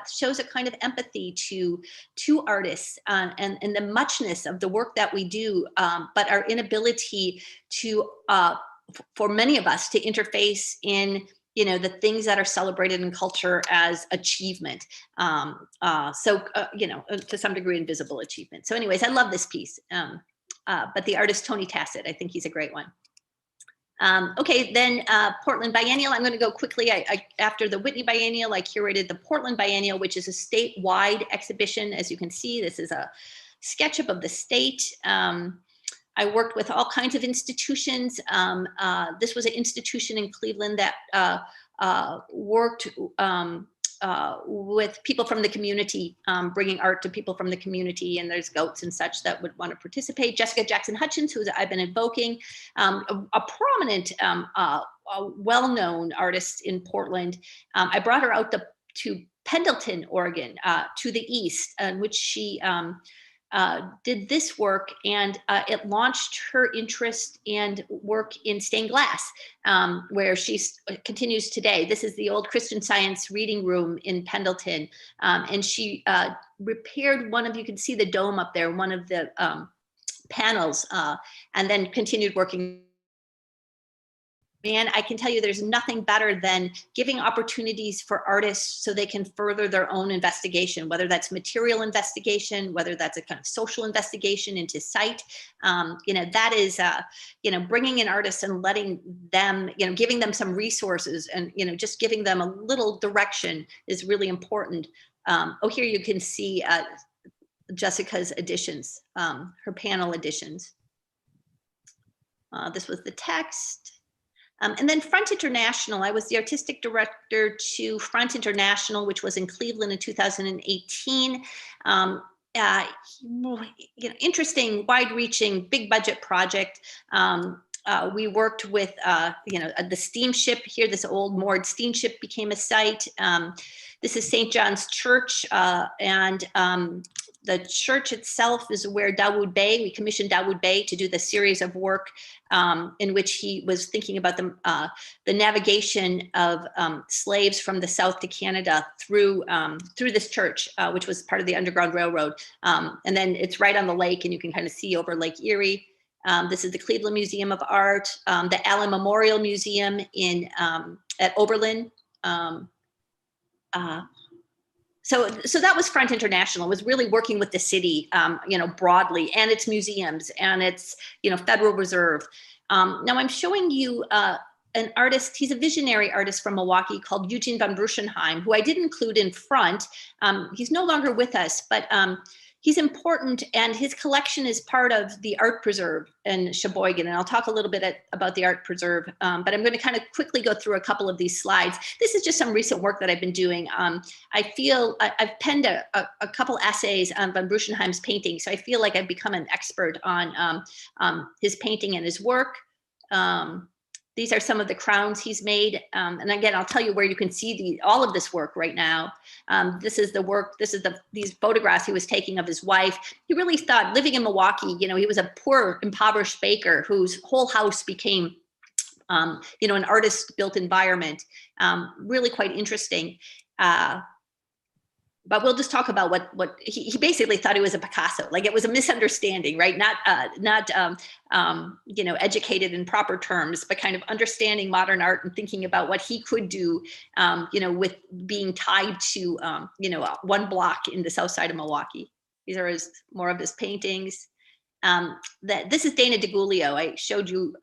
[SPEAKER 2] shows a kind of empathy to artists and the muchness of the work that we do, but our inability to, for many of us, to interface in, you know, the things that are celebrated in culture as achievement. You know, to some degree, invisible achievement. So anyways, I love this piece. But the artist, Tony Tassett, I think he's a great one. Okay, then Portland Biennial, I'm gonna go quickly. After the Whitney Biennial, I curated the Portland Biennial, which is a statewide exhibition. As you can see, this is a SketchUp of the state. I worked with all kinds of institutions. This was an institution in Cleveland that worked with people from the community, bringing art to people from the community, and there's goats and such that would want to participate. Jessica Jackson Hutchins, who I've been invoking, a prominent, well-known artist in Portland. I brought her out to Pendleton, Oregon, to the east, in which she did this work, and it launched her interest and work in stained glass, where she continues today. This is the old Christian Science reading room in Pendleton, and she repaired one of, you can see the dome up there, one of the panels, and then continued working. Man, I can tell you there's nothing better than giving opportunities for artists so they can further their own investigation, whether that's material investigation, whether that's a kind of social investigation into site. That is, bringing in artists and letting them, giving them some resources and, just giving them a little direction is really important. Here you can see Jessica's editions, her panel editions. This was the text. And then Front International, I was the artistic director to Front International, which was in Cleveland in 2018. Interesting, wide-reaching, big budget project. We worked with, the steamship here, this old moored steamship became a site. This is St. John's Church, and the church itself is where we commissioned Dawood Bey to do the series of work in which he was thinking about the navigation of slaves from the South to Canada through this church, which was part of the Underground Railroad. And then it's right on the lake, and you can kind of see over Lake Erie. This is the Cleveland Museum of Art, the Allen Memorial Museum at Oberlin. So that was Front International, was really working with the city, broadly, and its museums and its, Federal Reserve. Now I'm showing you an artist, he's a visionary artist from Milwaukee called Eugene von Bruchenheim, who I did include in front. He's no longer with us, but he's important, and his collection is part of the Art Preserve in Sheboygan. And I'll talk a little bit about the Art Preserve, but I'm going to kind of quickly go through a couple of these slides. This is just some recent work that I've been doing. I feel I've penned a couple essays on von Bruchenheim's painting, so I feel like I've become an expert on his painting and his work. These are some of the crowns he's made. And again, I'll tell you where you can see all of this work right now. This is the work, these photographs he was taking of his wife. He really thought, living in Milwaukee, he was a poor, impoverished baker whose whole house became, an artist-built environment. Really quite interesting. But we'll just talk about what he basically thought he was a Picasso. Like, it was a misunderstanding, right? Not educated in proper terms, but kind of understanding modern art and thinking about what he could do, with being tied to, one block in the south side of Milwaukee. These are more of his paintings. This is Dana Degulio. I showed you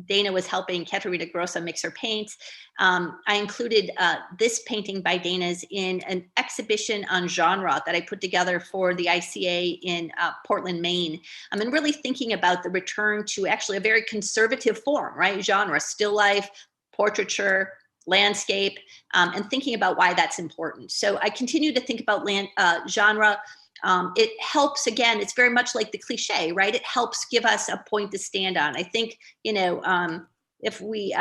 [SPEAKER 2] Dana was helping Caterina Grossa mix her paints. I included this painting by Dana's in an exhibition on genre that I put together for the ICA in Portland, Maine. I'm really thinking about the return to actually a very conservative form, right? Genre, still life, portraiture, landscape, and thinking about why that's important. So I continue to think about genre. It helps, again, it's very much like the cliche, right? It helps give us a point to stand on. I think, if we,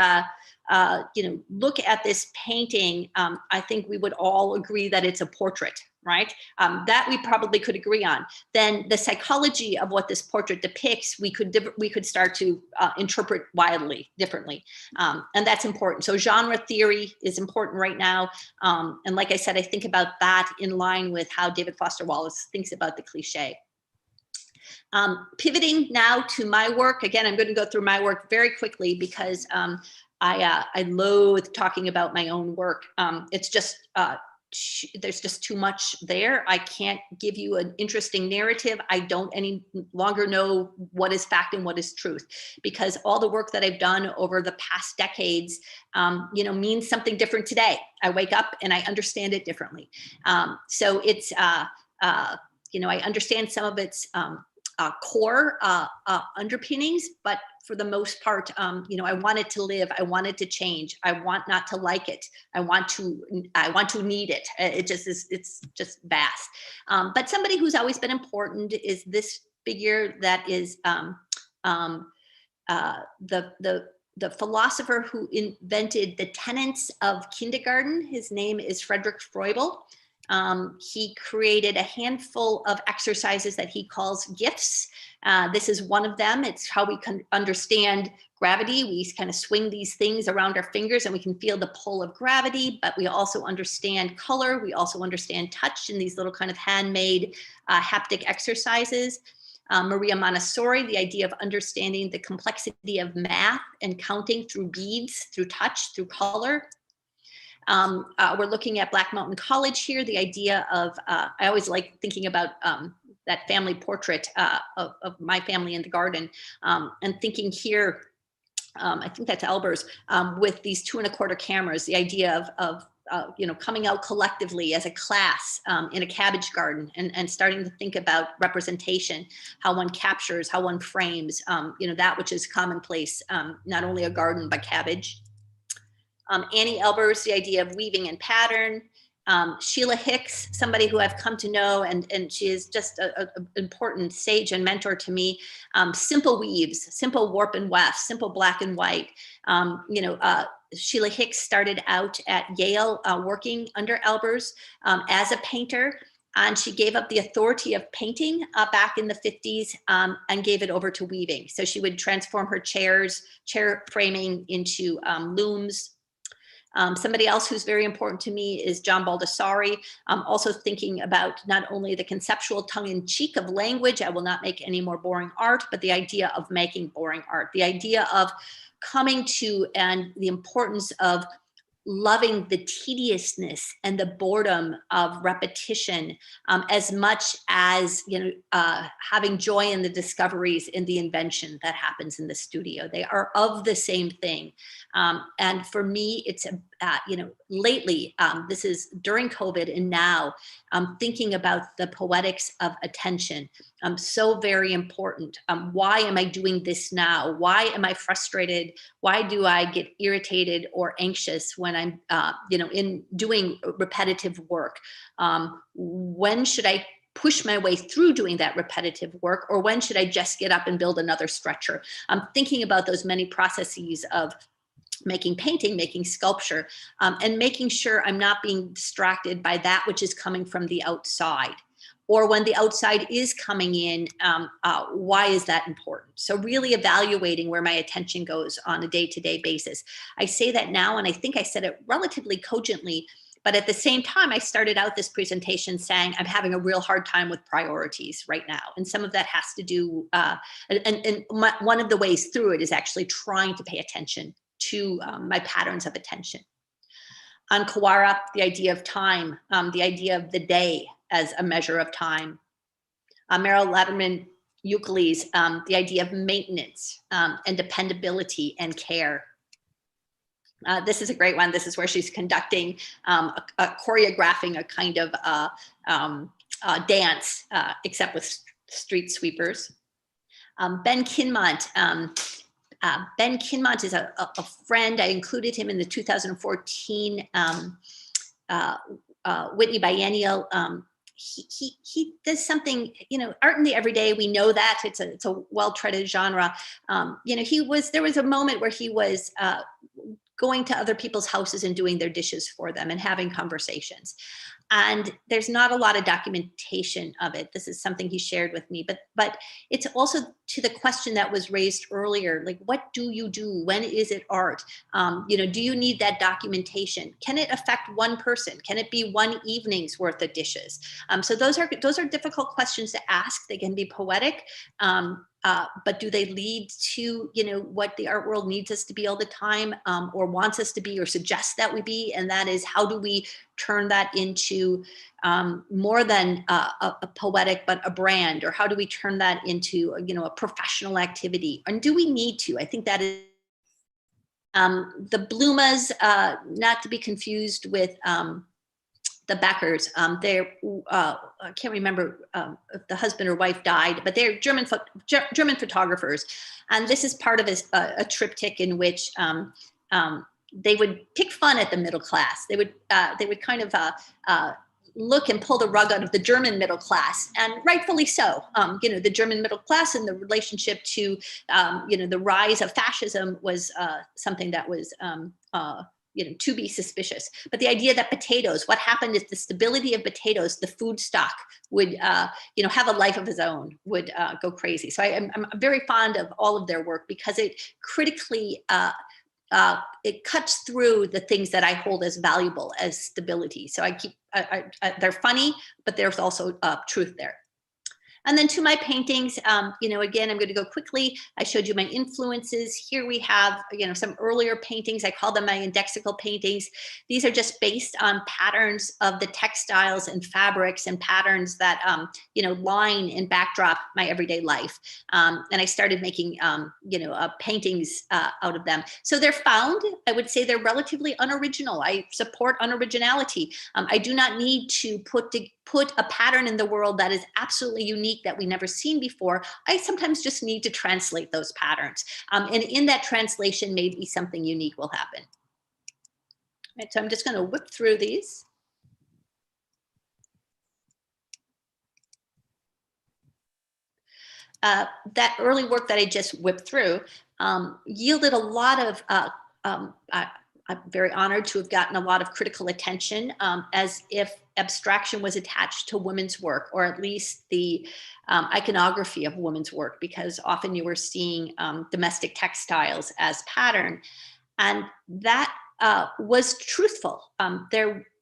[SPEAKER 2] look at this painting, I think we would all agree that it's a portrait, right? That we probably could agree on. Then the psychology of what this portrait depicts, we could start to interpret wildly differently. And that's important. So genre theory is important right now. And like I said, I think about that in line with how David Foster Wallace thinks about the cliche. Pivoting now to my work. Again, I'm going to go through my work very quickly because I loathe talking about my own work. It's just, there's just too much there. I can't give you an interesting narrative. I don't any longer know what is fact and what is truth, because all the work that I've done over the past decades, means something different today. I wake up and I understand it differently. So it's, I understand some of its core underpinnings, but for the most part, I want it to live. I want it to change. I want not to like it. I want to need it. It's just vast. But somebody who's always been important is this figure that is the philosopher who invented the tenets of kindergarten. His name is Friedrich Froebel. He created a handful of exercises that he calls gifts. This is one of them. It's how we can understand gravity. We kind of swing these things around our fingers and we can feel the pull of gravity, but we also understand color. We also understand touch in these little kind of handmade haptic exercises. Maria Montessori, the idea of understanding the complexity of math and counting through beads, through touch, through color. We're looking at Black Mountain College here, the idea of, I always like thinking about that family portrait of my family in the garden, and thinking here, I think that's Elber's, with these 2 1/4 cameras, the idea of you know, coming out collectively as a class in a cabbage garden and starting to think about representation, how one captures, how one frames, you know, that which is commonplace, not only a garden, but cabbage. Annie Elbers, the idea of weaving and pattern. Sheila Hicks, somebody who I've come to know, and she is just an important sage and mentor to me. Simple weaves, simple warp and weft, simple black and white. You know, Sheila Hicks started out at Yale working under Elbers as a painter. And she gave up the authority of painting back in the 50s and gave it over to weaving. So she would transform her chair framing into looms. Somebody else who's very important to me is John Baldessari. Also thinking about not only the conceptual tongue-in-cheek of language, I will not make any more boring art, but the idea of making boring art, the idea of coming to and the importance of loving the tediousness and the boredom of repetition as much as, you know, having joy in the discoveries in the invention that happens in the studio. They are of the same thing. And for me, it's, you know, lately, this is during COVID and now, thinking about the poetics of attention. So very important. Why am I doing this now? Why am I frustrated? Why do I get irritated or anxious when I'm, you know, in doing repetitive work? When should I push my way through doing that repetitive work, or when should I just get up and build another stretcher? I'm thinking about those many processes of making painting, making sculpture, and making sure I'm not being distracted by that which is coming from the outside. Or when the outside is coming in, why is that important? So really evaluating where my attention goes on a day-to-day basis. I say that now, and I think I said it relatively cogently, but at the same time, I started out this presentation saying I'm having a real hard time with priorities right now. And some of that has to do, one of the ways through it is actually trying to pay attention to my patterns of attention. On Kawara, the idea of time, the idea of the day as a measure of time. Meryl Latterman Euclides, the idea of maintenance and dependability and care. This is a great one. This is where she's conducting, choreographing a kind of dance, except with street sweepers. Ben Kinmont. Ben Kinmont is a friend. I included him in the 2014 Whitney Biennial. He does something, you know, art in the everyday. We know that it's a well-treaded genre. You know, there was a moment where he was going to other people's houses and doing their dishes for them and having conversations. And there's not a lot of documentation of it. This is something he shared with me, but it's also to the question that was raised earlier, like, what do you do? When is it art? You know, do you need that documentation? Can it affect one person? Can it be one evening's worth of dishes? So those are difficult questions to ask. They can be poetic, but do they lead to, you know, what the art world needs us to be all the time, or wants us to be, or suggests that we be? And that is, how do we turn that into more than a poetic, but a brand? Or how do we turn that into, you know, a professional activity? And do we need to? I think that is the Blumas, not to be confused with the Beckers. They're, I can't remember if the husband or wife died, but they're German photographers. And this is part of a triptych in which they would pick fun at the middle class. They would kind of look and pull the rug out of the German middle class, and rightfully so. You know, the German middle class and the relationship to, you know, the rise of fascism was something that was to be suspicious. But the idea that potatoes, what happened is the stability of potatoes, the food stock would, have a life of its own, would go crazy. So I'm very fond of all of their work because it critically, it cuts through the things that I hold as valuable as stability. So they're funny, but there's also truth there. And then to my paintings, again, I'm going to go quickly. I showed you my influences. Here we have, some earlier paintings. I call them my Indexical paintings. These are just based on patterns of the textiles and fabrics and patterns that, line and backdrop my everyday life. And I started making, paintings out of them. So they're found. I would say they're relatively unoriginal. I support unoriginality. I do not need to put a pattern in the world that is absolutely unique that we never seen before. I sometimes just need to translate those patterns. And in that translation, maybe something unique will happen. Right, so I'm just going to whip through these. That early work that I just whipped through yielded a lot of, I'm very honored to have gotten a lot of critical attention, as if abstraction was attached to women's work, or at least the iconography of women's work, because often you were seeing domestic textiles as pattern. And that was truthful.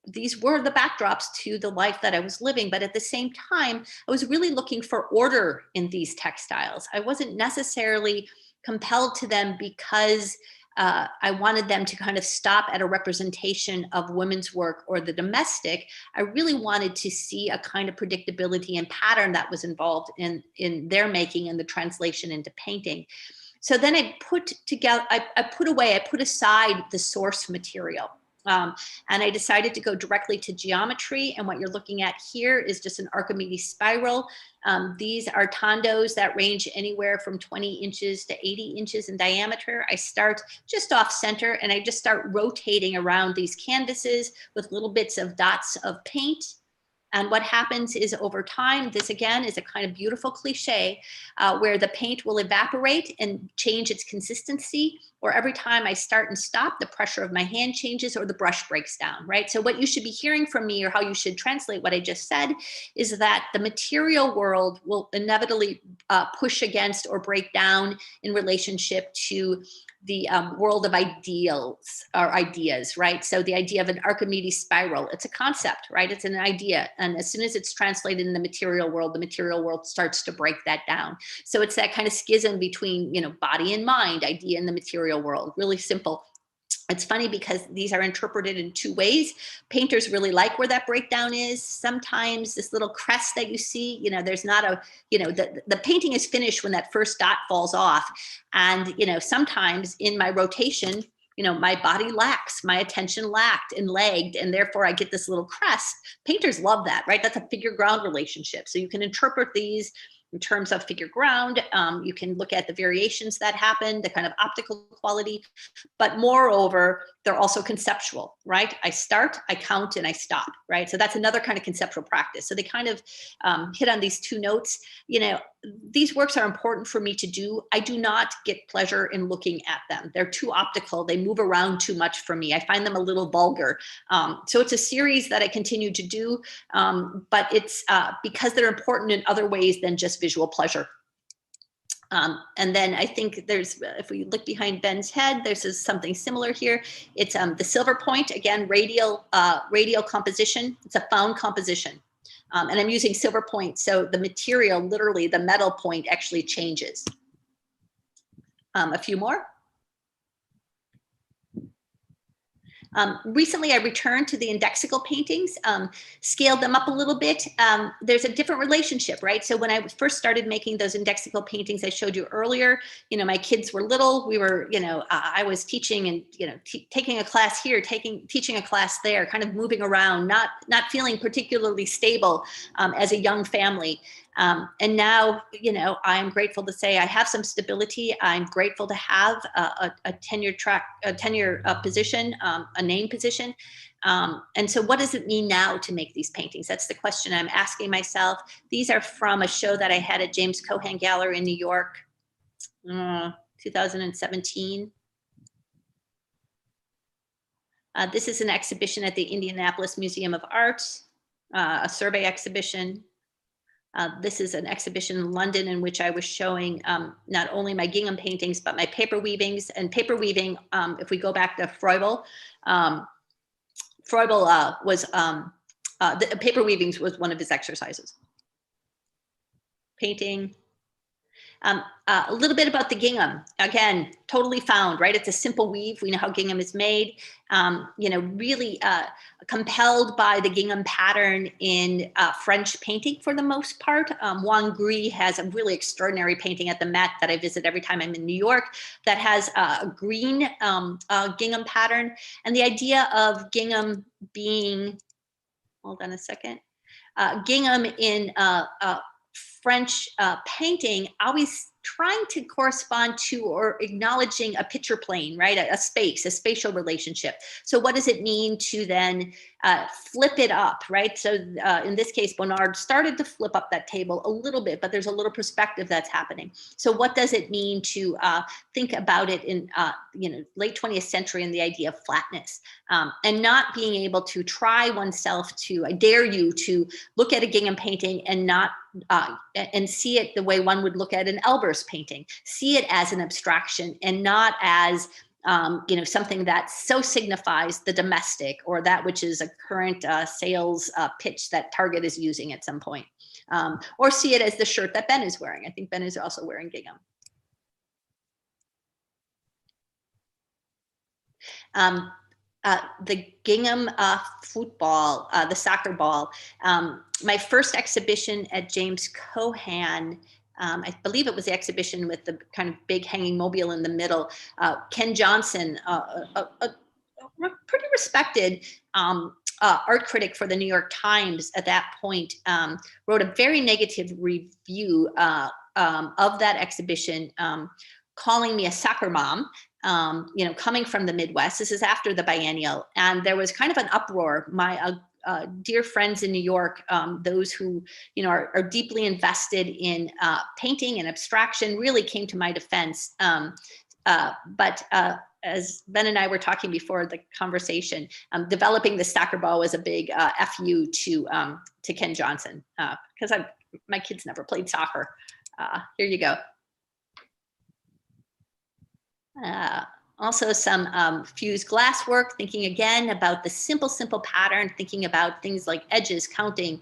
[SPEAKER 2] These were the backdrops to the life that I was living, but at the same time, I was really looking for order in these textiles. I wasn't necessarily compelled to them because I wanted them to kind of stop at a representation of women's work or the domestic. I really wanted to see a kind of predictability and pattern that was involved in their making and the translation into painting. So then I put aside the source material. And I decided to go directly to geometry. And what you're looking at here is just an Archimedes spiral. These are tondos that range anywhere from 20 inches to 80 inches in diameter. I start just off center and I just start rotating around these canvases with little bits of dots of paint. And what happens is over time, this again is a kind of beautiful cliche where the paint will evaporate and change its consistency, or every time I start and stop, the pressure of my hand changes or the brush breaks down, right? So what you should be hearing from me, or how you should translate what I just said, is that the material world will inevitably push against or break down in relationship to the world of ideals or ideas, right? So the idea of an Archimedes spiral, it's a concept, right? It's an idea. And as soon as it's translated in the material world starts to break that down. So it's that kind of schism between, body and mind, idea in the material world, really simple. It's funny because these are interpreted in two ways. Painters really like where that breakdown is. Sometimes this little crest that you see, there's not a, the painting is finished when that first dot falls off. And, sometimes in my rotation, my body lacks, my attention lacked and lagged, and therefore I get this little crest. Painters love that, right? That's a figure ground relationship. So you can interpret these in terms of figure ground. You can look at the variations that happen, the kind of optical quality, but moreover, they're also conceptual, right? I start, I count, and I stop, right? So that's another kind of conceptual practice. So they kind of hit on these two notes. These works are important for me to do. I do not get pleasure in looking at them. They're too optical. They move around too much for me. I find them a little vulgar. So it's a series that I continue to do, but it's because they're important in other ways than just visual pleasure. And then I think if we look behind Ben's head, there's something similar here. It's the silver point, again, radial composition. It's a found composition. And I'm using silver point, so the material, literally the metal point, actually changes. A few more. Recently, I returned to the Indexical paintings, scaled them up a little bit. There's a different relationship, right? So when I first started making those Indexical paintings I showed you earlier, my kids were little. We were, I was teaching and, taking a class here, teaching a class there, kind of moving around, not feeling particularly stable as a young family. And now, I'm grateful to say I have some stability. I'm grateful to have a tenure position, a name position. And so what does it mean now to make these paintings? That's the question I'm asking myself. These are from a show that I had at James Cohan Gallery in New York, 2017. This is an exhibition at the Indianapolis Museum of Art, a survey exhibition. This is an exhibition in London in which I was showing not only my gingham paintings, but my paper weavings. And paper weaving, if we go back to Froebel, the paper weavings was one of his exercises. Painting. A little bit about the gingham. Again, totally found, right? It's a simple weave. We know how gingham is made. You know, really compelled by the gingham pattern in French painting for the most part. Juan Gris has a really extraordinary painting at the Met that I visit every time I'm in New York that has a green gingham pattern. And the idea of gingham being, hold on a second, gingham in French painting always trying to correspond to or acknowledging a picture plane, right? A space, a spatial relationship. So what does it mean to then flip it up, right? So in this case, Bonnard started to flip up that table a little bit, but there's a little perspective that's happening. So what does it mean to think about it in you know, late 20th century and the idea of flatness and not being able to try oneself to, I dare you to look at a gingham painting and not and see it the way one would look at an Elbers painting, see it as an abstraction and not as you know, something that so signifies the domestic or that which is a current sales pitch that Target is using at some point, or see it as the shirt that Ben is wearing. I think Ben is also wearing gingham. The gingham football, the soccer ball. My first exhibition at James Cohan, I believe it was the exhibition with the kind of big hanging mobile in the middle. Ken Johnson, a pretty respected art critic for the New York Times at that point, wrote a very negative review of that exhibition, calling me a soccer mom. You know, coming from the Midwest. This is after the biennial, and there was kind of an uproar. My dear friends in New York, those who, you know, are deeply invested in painting and abstraction, really came to my defense. But as Ben and I were talking before the conversation, developing the soccer ball was a big FU to Ken Johnson, because my kids never played soccer. Here you go. Also some fused glass work, thinking again about the simple pattern, thinking about things like edges, counting,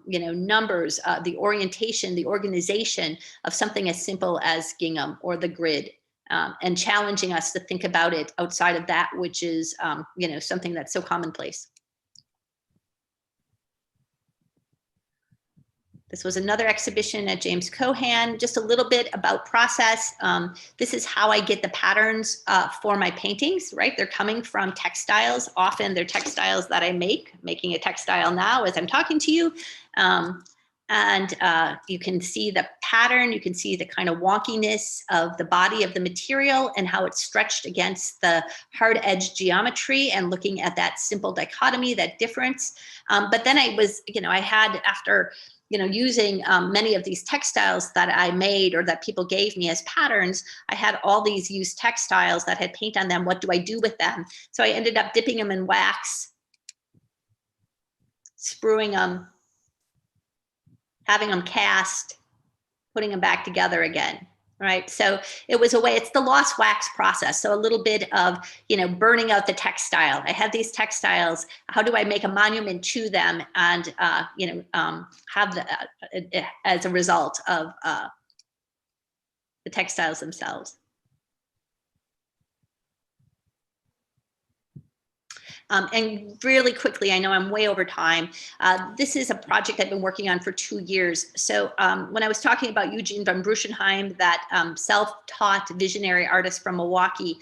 [SPEAKER 2] you know, numbers, the orientation, the organization of something as simple as gingham or the grid, and challenging us to think about it outside of that, which is, you know, something that's so commonplace. This was another exhibition at James Cohan, just a little bit about process. This is how I get the patterns for my paintings, right? They're coming from textiles. Often they're textiles that I making a textile now as I'm talking to you. And you can see the pattern, you can see the kind of wonkiness of the body of the material and how it's stretched against the hard edge geometry and looking at that simple dichotomy, that difference. But then I was, you know, I had after, you know, using many of these textiles that I made or that people gave me as patterns, I had all these used textiles that had paint on them. What do I do with them? So I ended up dipping them in wax, spruing them, having them cast, putting them back together again, right? So it was a way, it's the lost wax process. So a little bit of, you know, burning out the textile. I have these textiles, how do I make a monument to them and, you know, have the, as a result of the textiles themselves. And really quickly, I know I'm way over time. This is a project I've been working on for 2 years. So when I was talking about Eugene von Bruchenheim, that self-taught visionary artist from Milwaukee,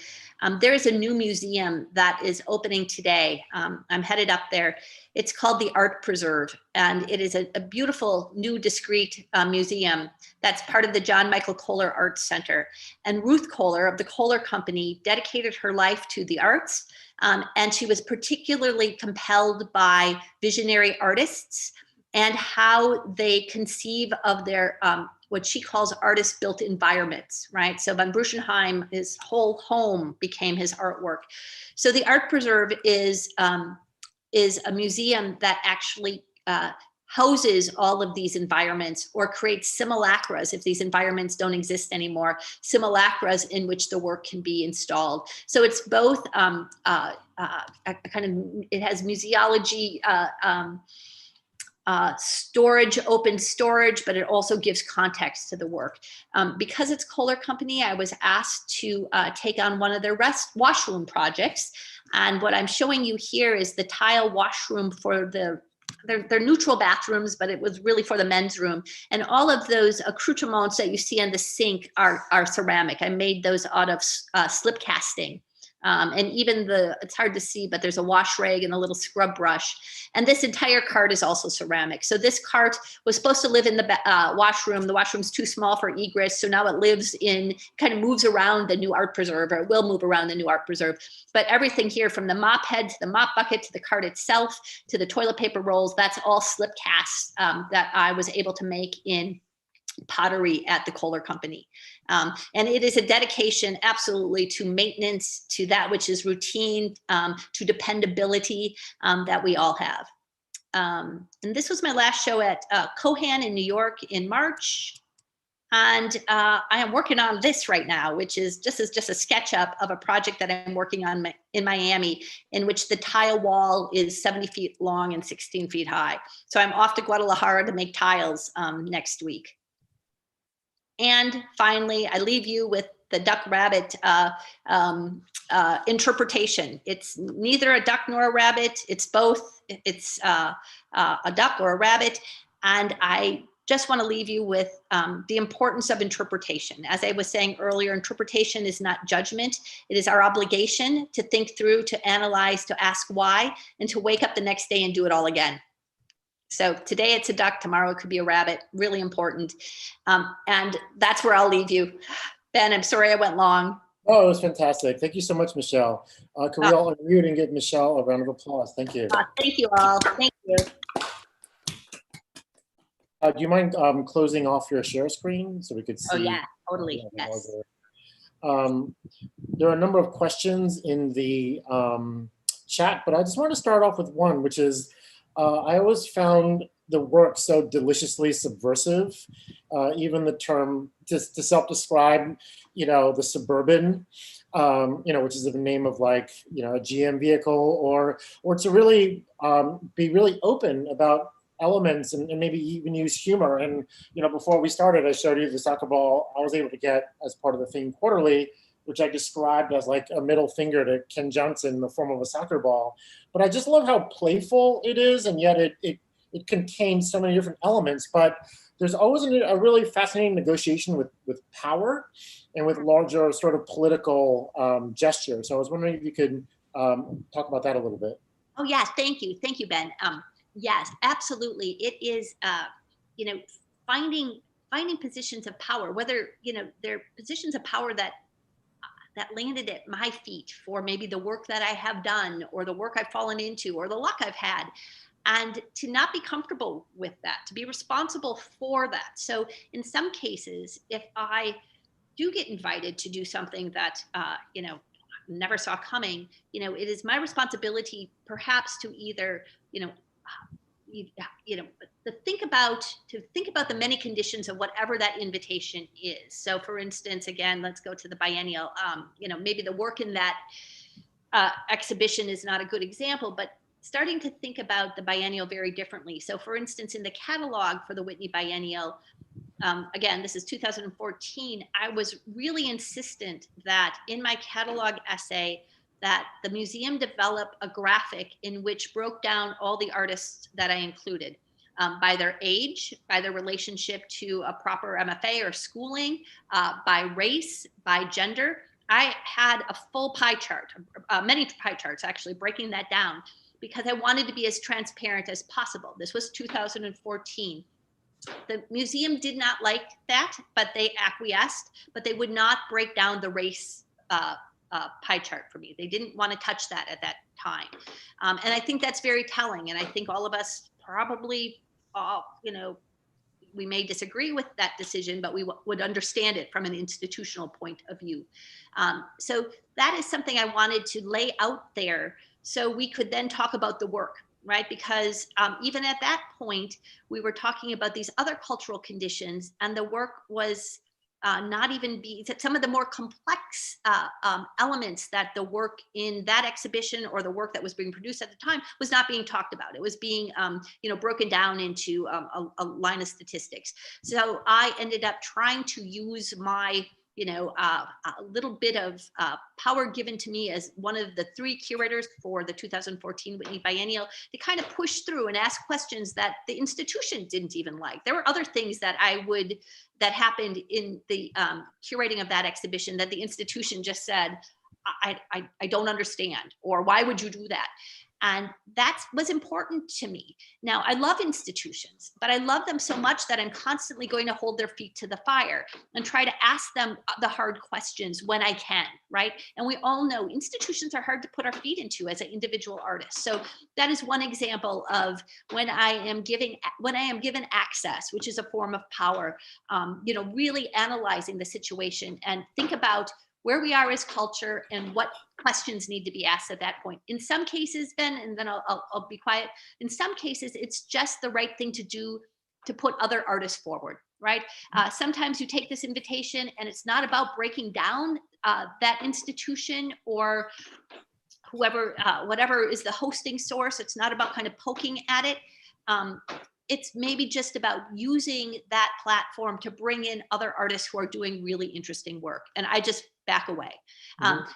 [SPEAKER 2] there is a new museum that is opening today. I'm headed up there. It's called the Art Preserve, and it is a beautiful new discrete museum that's part of the John Michael Kohler Arts Center. And Ruth Kohler of the Kohler Company dedicated her life to the arts, and she was particularly compelled by visionary artists and how they conceive of their what she calls artist-built environments, right? So von Bruchenheim, his whole home became his artwork. So the Art Preserve is a museum that actually houses all of these environments, or creates simulacras if these environments don't exist anymore, simulacras in which the work can be installed. So it's both it has museology, storage, open storage, but it also gives context to the work. Because it's Kohler Company, I was asked to take on one of their washroom projects. And what I'm showing you here is the tile washroom for they're neutral bathrooms, but it was really for the men's room. And all of those accoutrements that you see on the sink are ceramic. I made those out of slip casting. And even it's hard to see, but there's a wash rag and a little scrub brush. And this entire cart is also ceramic. So this cart was supposed to live in the washroom. The washroom's too small for egress. So now it lives kind of moves around the new Art Preserve, or it will move around the new Art Preserve. But everything here, from the mop head to the mop bucket to the cart itself to the toilet paper rolls, that's all slip cast that I was able to make in pottery at the Kohler Company. And it is a dedication absolutely to maintenance, to that which is routine, to dependability that we all have. And this was my last show at Cohan in New York in March. And I am working on this right now, which is just a SketchUp of a project that I'm working on in Miami, in which the tile wall is 70 feet long and 16 feet high. So I'm off to Guadalajara to make tiles next week. And finally, I leave you with the duck rabbit interpretation. It's neither a duck nor a rabbit. It's both. It's a duck or a rabbit. And I just want to leave you with the importance of interpretation. As I was saying earlier, interpretation is not judgment. It is our obligation to think through, to analyze, to ask why, and to wake up the next day and do it all again. So today it's a duck, tomorrow it could be a rabbit, really important. And that's where I'll leave you. Ben, I'm sorry I went long.
[SPEAKER 1] Oh, it was fantastic. Thank you so much, Michelle. Can we all unmute and give Michelle a round of applause? Thank you.
[SPEAKER 2] Thank you all. Thank you.
[SPEAKER 1] Do you mind closing off your share screen so we could see?
[SPEAKER 2] Oh yeah, totally, yes.
[SPEAKER 1] There are a number of questions in the chat, but I just want to start off with one, which is, I always found the work so deliciously subversive. Even the term to self-describe, the Suburban, which is the name of a GM vehicle, or to really be really open about elements and maybe even use humor. And before we started, I showed you the soccer ball I was able to get as part of the Theme Quarterly, which I described as like a middle finger to Ken Johnson in the form of a soccer ball. But I just love how playful it is, and yet it contains so many different elements. But there's always a really fascinating negotiation with power and with larger sort of political gestures. So I was wondering if you could talk about that a little bit.
[SPEAKER 2] Oh yeah, thank you, Ben. Yes, absolutely. It is, finding positions of power, whether they're positions of power that landed at my feet for maybe the work that I have done, or the work I've fallen into, or the luck I've had, and to not be comfortable with that, to be responsible for that. So in some cases, if I do get invited to do something that, never saw coming, it is my responsibility perhaps to either, to think about the many conditions of whatever that invitation is. So for instance, again, let's go to the biennial, maybe the work in that exhibition is not a good example, but starting to think about the biennial very differently. So for instance, in the catalog for the Whitney Biennial, again, this is 2014, I was really insistent that in my catalog essay, that the museum develop a graphic in which broke down all the artists that I included by their age, by their relationship to a proper MFA or schooling, by race, by gender. I had a full pie chart, many pie charts actually, breaking that down, because I wanted to be as transparent as possible. This was 2014. The museum did not like that, but they acquiesced, but they would not break down the race pie chart for me. They didn't want to touch that at that time. And I think that's very telling. And I think all of us probably, we may disagree with that decision, but we would understand it from an institutional point of view. So that is something I wanted to lay out there so we could then talk about the work, right? Because even at that point, we were talking about these other cultural conditions, and the work was not even be some of the more complex elements that the work in that exhibition or the work that was being produced at the time was not being talked about. It was being, broken down into a line of statistics. So I ended up trying to use my a little bit of power given to me as one of the 3 curators for the 2014 Whitney Biennial to kind of push through and ask questions that the institution didn't even like. There were other things that that happened in the curating of that exhibition that the institution just said, I don't understand, or why would you do that? And that was important to me. Now, I love institutions, but I love them so much that I'm constantly going to hold their feet to the fire and try to ask them the hard questions when I can, right? And we all know institutions are hard to put our feet into as an individual artist. So that is one example of when I am given access, which is a form of power, really analyzing the situation and think about where we are as culture and what questions need to be asked at that point. In some cases, Ben, and then I'll be quiet. In some cases, it's just the right thing to do to put other artists forward, right? Sometimes you take this invitation and it's not about breaking down that institution or whoever, whatever is the hosting source. It's not about kind of poking at it. It's maybe just about using that platform to bring in other artists who are doing really interesting work. And I just back away.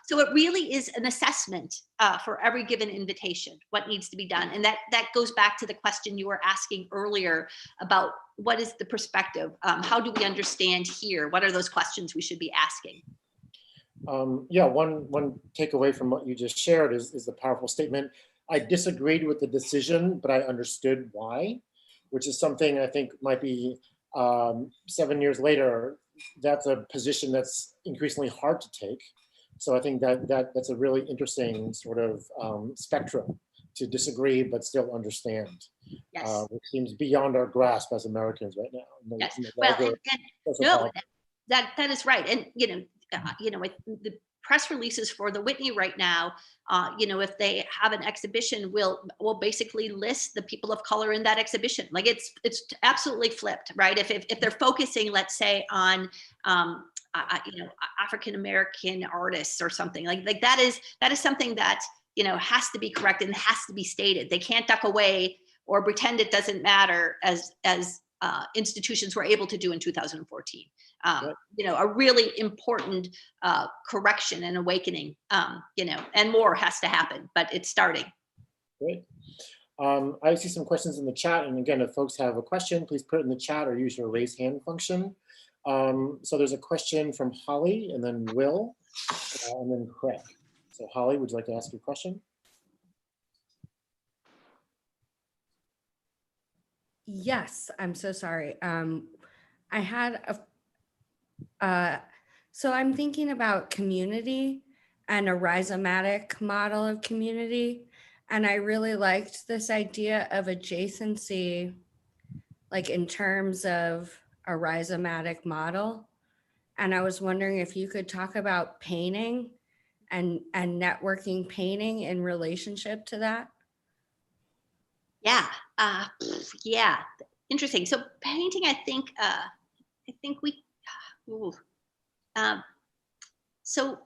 [SPEAKER 2] So it really is an assessment for every given invitation, what needs to be done. And that goes back to the question you were asking earlier about what is the perspective? How do we understand here? What are those questions we should be asking?
[SPEAKER 1] One takeaway from what you just shared is the powerful statement. I disagreed with the decision, but I understood why, which is something I think might be 7 years later, that's a position that's increasingly hard to take. So I think that's a really interesting sort of spectrum to disagree, but still understand,
[SPEAKER 2] Yes.
[SPEAKER 1] which seems beyond our grasp as Americans right now.
[SPEAKER 2] Yes. Well, no, that is right. And, the press releases for the Whitney right now, if they have an exhibition, will basically list the people of color in that exhibition. Like it's absolutely flipped, right? If they're focusing, let's say, on African American artists or something like that is something that has to be corrected and has to be stated. They can't duck away or pretend it doesn't matter as institutions were able to do in 2014. A really important correction and awakening, and more has to happen, but it's starting.
[SPEAKER 1] Great. I see some questions in the chat. And again, if folks have a question, please put it in the chat or use your raise hand function. So there's a question from Holly and then Will and then Craig. So Holly, would you like to ask your question?
[SPEAKER 4] Yes, I'm so sorry. I had so I'm thinking about community and a rhizomatic model of community. And I really liked this idea of adjacency, like in terms of a rhizomatic model. And I was wondering if you could talk about painting and networking painting in relationship to that.
[SPEAKER 2] Yeah, interesting. So painting, I think we, so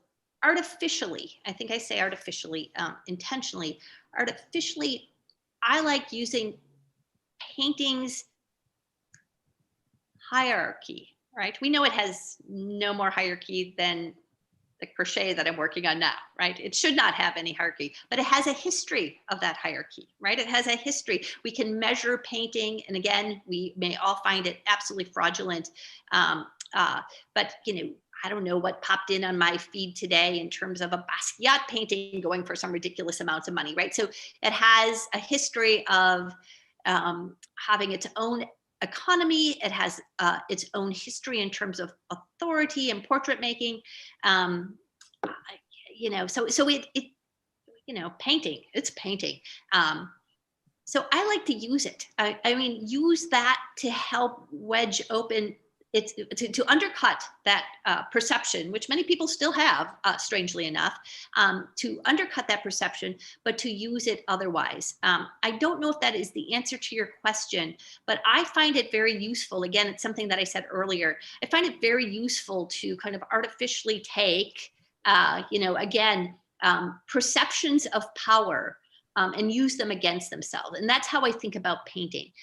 [SPEAKER 2] artificially, I think I say artificially, intentionally, artificially, I like using paintings hierarchy, right? We know it has no more hierarchy than the crochet that I'm working on now, right? It should not have any hierarchy, but it has a history of that hierarchy, right? It has a history. We can measure painting, and again, we may all find it absolutely fraudulent. But I don't know what popped in on my feed today in terms of a Basquiat painting going for some ridiculous amounts of money, right? So it has a history of having its own economy. It has its own history in terms of authority and portrait making. So painting, it's painting. So I like to use it. I mean, use that to help wedge open, it's to undercut that perception, which many people still have, strangely enough, to undercut that perception, but to use it otherwise. I don't know if that is the answer to your question, but I find it very useful. Again, it's something that I said earlier. I find it very useful to kind of artificially take, again, perceptions of power and use them against themselves. And that's how I think about painting.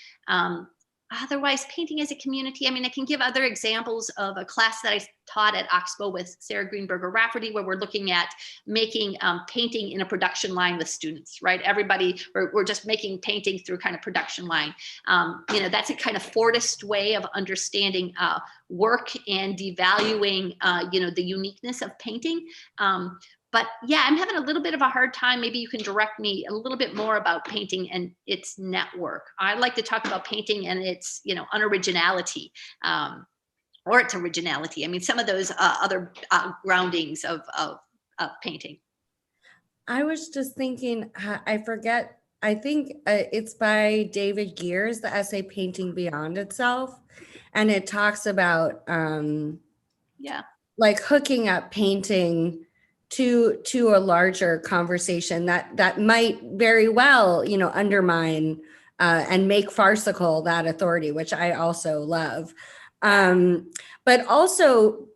[SPEAKER 2] Otherwise, painting as a community, I mean, I can give other examples of a class that I taught at Oxbow with Sarah Greenberger Rafferty, where we're looking at making painting in a production line with students, right? Everybody, we're just making painting through kind of production line. That's a kind of Fordist way of understanding work and devaluing, the uniqueness of painting. But yeah, I'm having a little bit of a hard time. Maybe you can direct me a little bit more about painting and its network. I like to talk about painting and its, unoriginality, or its originality. I mean, some of those other groundings of painting.
[SPEAKER 4] I was just thinking, I forget, I think it's by David Gears, the essay Painting Beyond Itself. And it talks about like hooking up painting to a larger conversation that might very well, undermine and make farcical that authority, which I also love. But also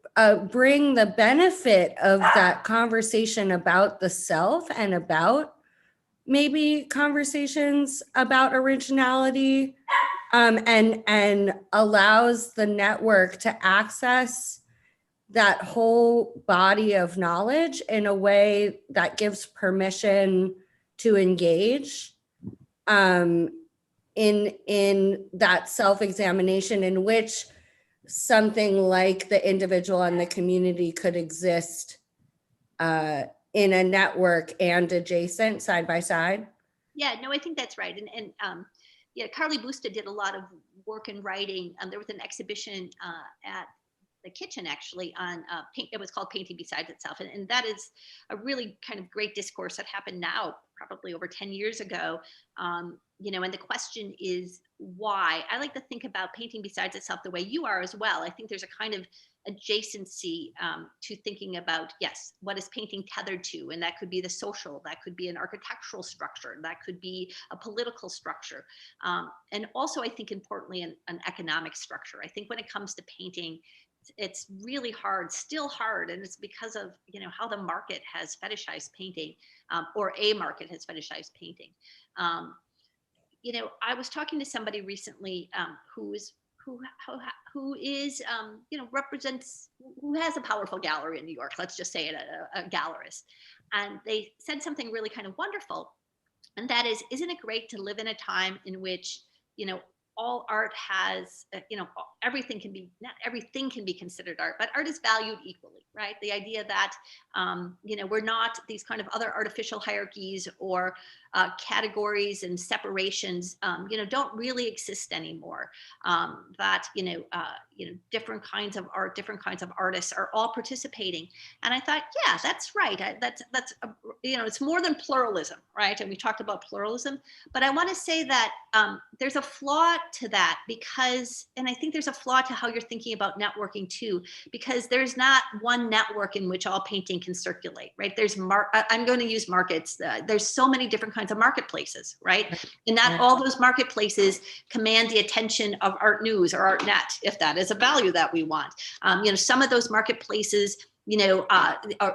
[SPEAKER 4] bring the benefit of that conversation about the self and about maybe conversations about originality, and allows the network to access that whole body of knowledge in a way that gives permission to engage in that self-examination, in which something like the individual and the community could exist in a network and adjacent side by side.
[SPEAKER 2] Yeah, no, I think that's right. And Carly Busta did a lot of work in writing. There was an exhibition at the Kitchen, actually, on paint. It was called Painting Besides Itself. And that is a really kind of great discourse that happened now, probably over 10 years ago. And the question is why. I like to think about painting besides itself the way you are as well. I think there's a kind of adjacency to thinking about, yes, what is painting tethered to? And that could be the social, that could be an architectural structure, that could be a political structure. And also, I think importantly, an economic structure. I think when it comes to painting, it's really hard, still hard. And it's because of, how the market has fetishized painting, or a market has fetishized painting. I was talking to somebody recently who has a powerful gallery in New York, let's just say it, a gallerist. And they said something really kind of wonderful. And that is, isn't it great to live in a time in which, all art has, everything can be, not everything can be considered art, but art is valued equally, right? The idea that, we're not these kind of other artificial hierarchies or categories and separations, don't really exist anymore. That, different kinds of art, different kinds of artists are all participating. And I thought, yeah, that's right. That's it's more than pluralism, right? And we talked about pluralism, but I want to say that there's a flaw to that because, and I think there's a flaw to how you're thinking about networking too, because there's not one network in which all painting can circulate, right? I'm going to use markets. There's so many different kinds of marketplaces, right? And not all those marketplaces command the attention of Art News or ArtNet, if that is a value that we want. Some of those marketplaces,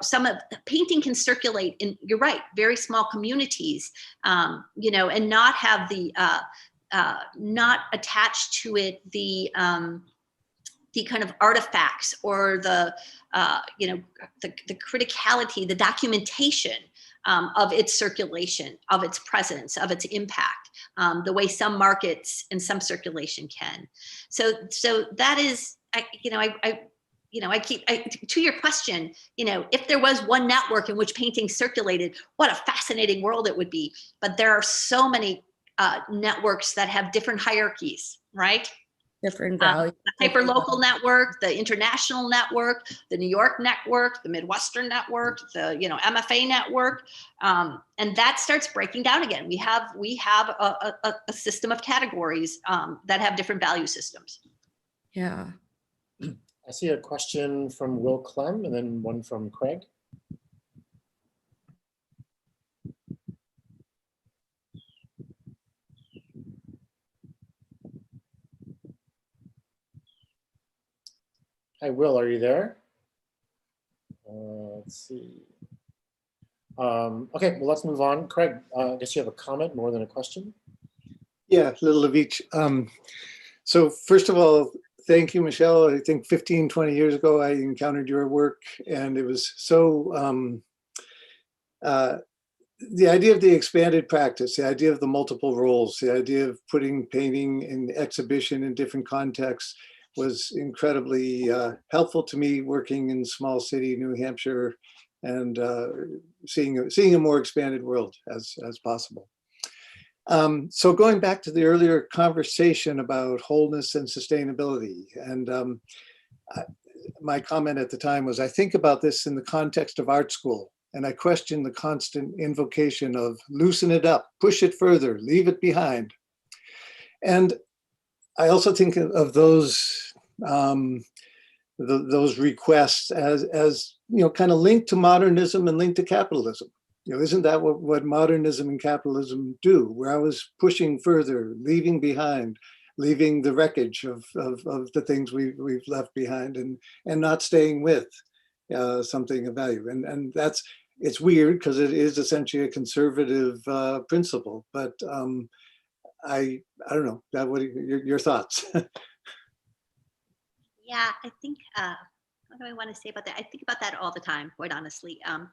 [SPEAKER 2] some of painting can circulate in, you're right, very small communities, and not have the, not attached to it the kind of artifacts or the criticality, the documentation of its circulation, of its presence, of its impact, the way some markets and some circulation can. So that is, to your question, if there was one network in which painting circulated, what a fascinating world it would be. But there are so many networks that have different hierarchies, right?
[SPEAKER 4] Different values.
[SPEAKER 2] The hyperlocal network, the international network, the New York network, the Midwestern network, the MFA network, and that starts breaking down again. We have a system of categories that have different value systems.
[SPEAKER 4] Yeah.
[SPEAKER 1] I see a question from Will Clem and then one from Craig. Hi, Will, are you there? Let's see. Okay, well, let's move on. Craig, I guess you have a comment more than a question.
[SPEAKER 5] Yeah, a little of each. So first of all, thank you, Michelle. I think 15, 20 years ago, I encountered your work, and it was so, the idea of the expanded practice, the idea of the multiple roles, the idea of putting painting in exhibition in different contexts was incredibly helpful to me working in small city, New Hampshire, and seeing a more expanded world as possible. So going back to the earlier conversation about wholeness and sustainability, and my comment at the time was, I think about this in the context of art school, and I question the constant invocation of loosen it up, push it further, leave it behind. And I also think of those requests as kind of linked to modernism and linked to capitalism. Isn't that what modernism and capitalism do? Where I was pushing further, leaving behind, leaving the wreckage of the things we've left behind, and not staying with something of value. And it's weird because it is essentially a conservative principle, but I don't know. What are your thoughts?
[SPEAKER 2] Yeah, I think, what do I want to say about that? I think about that all the time, quite honestly. And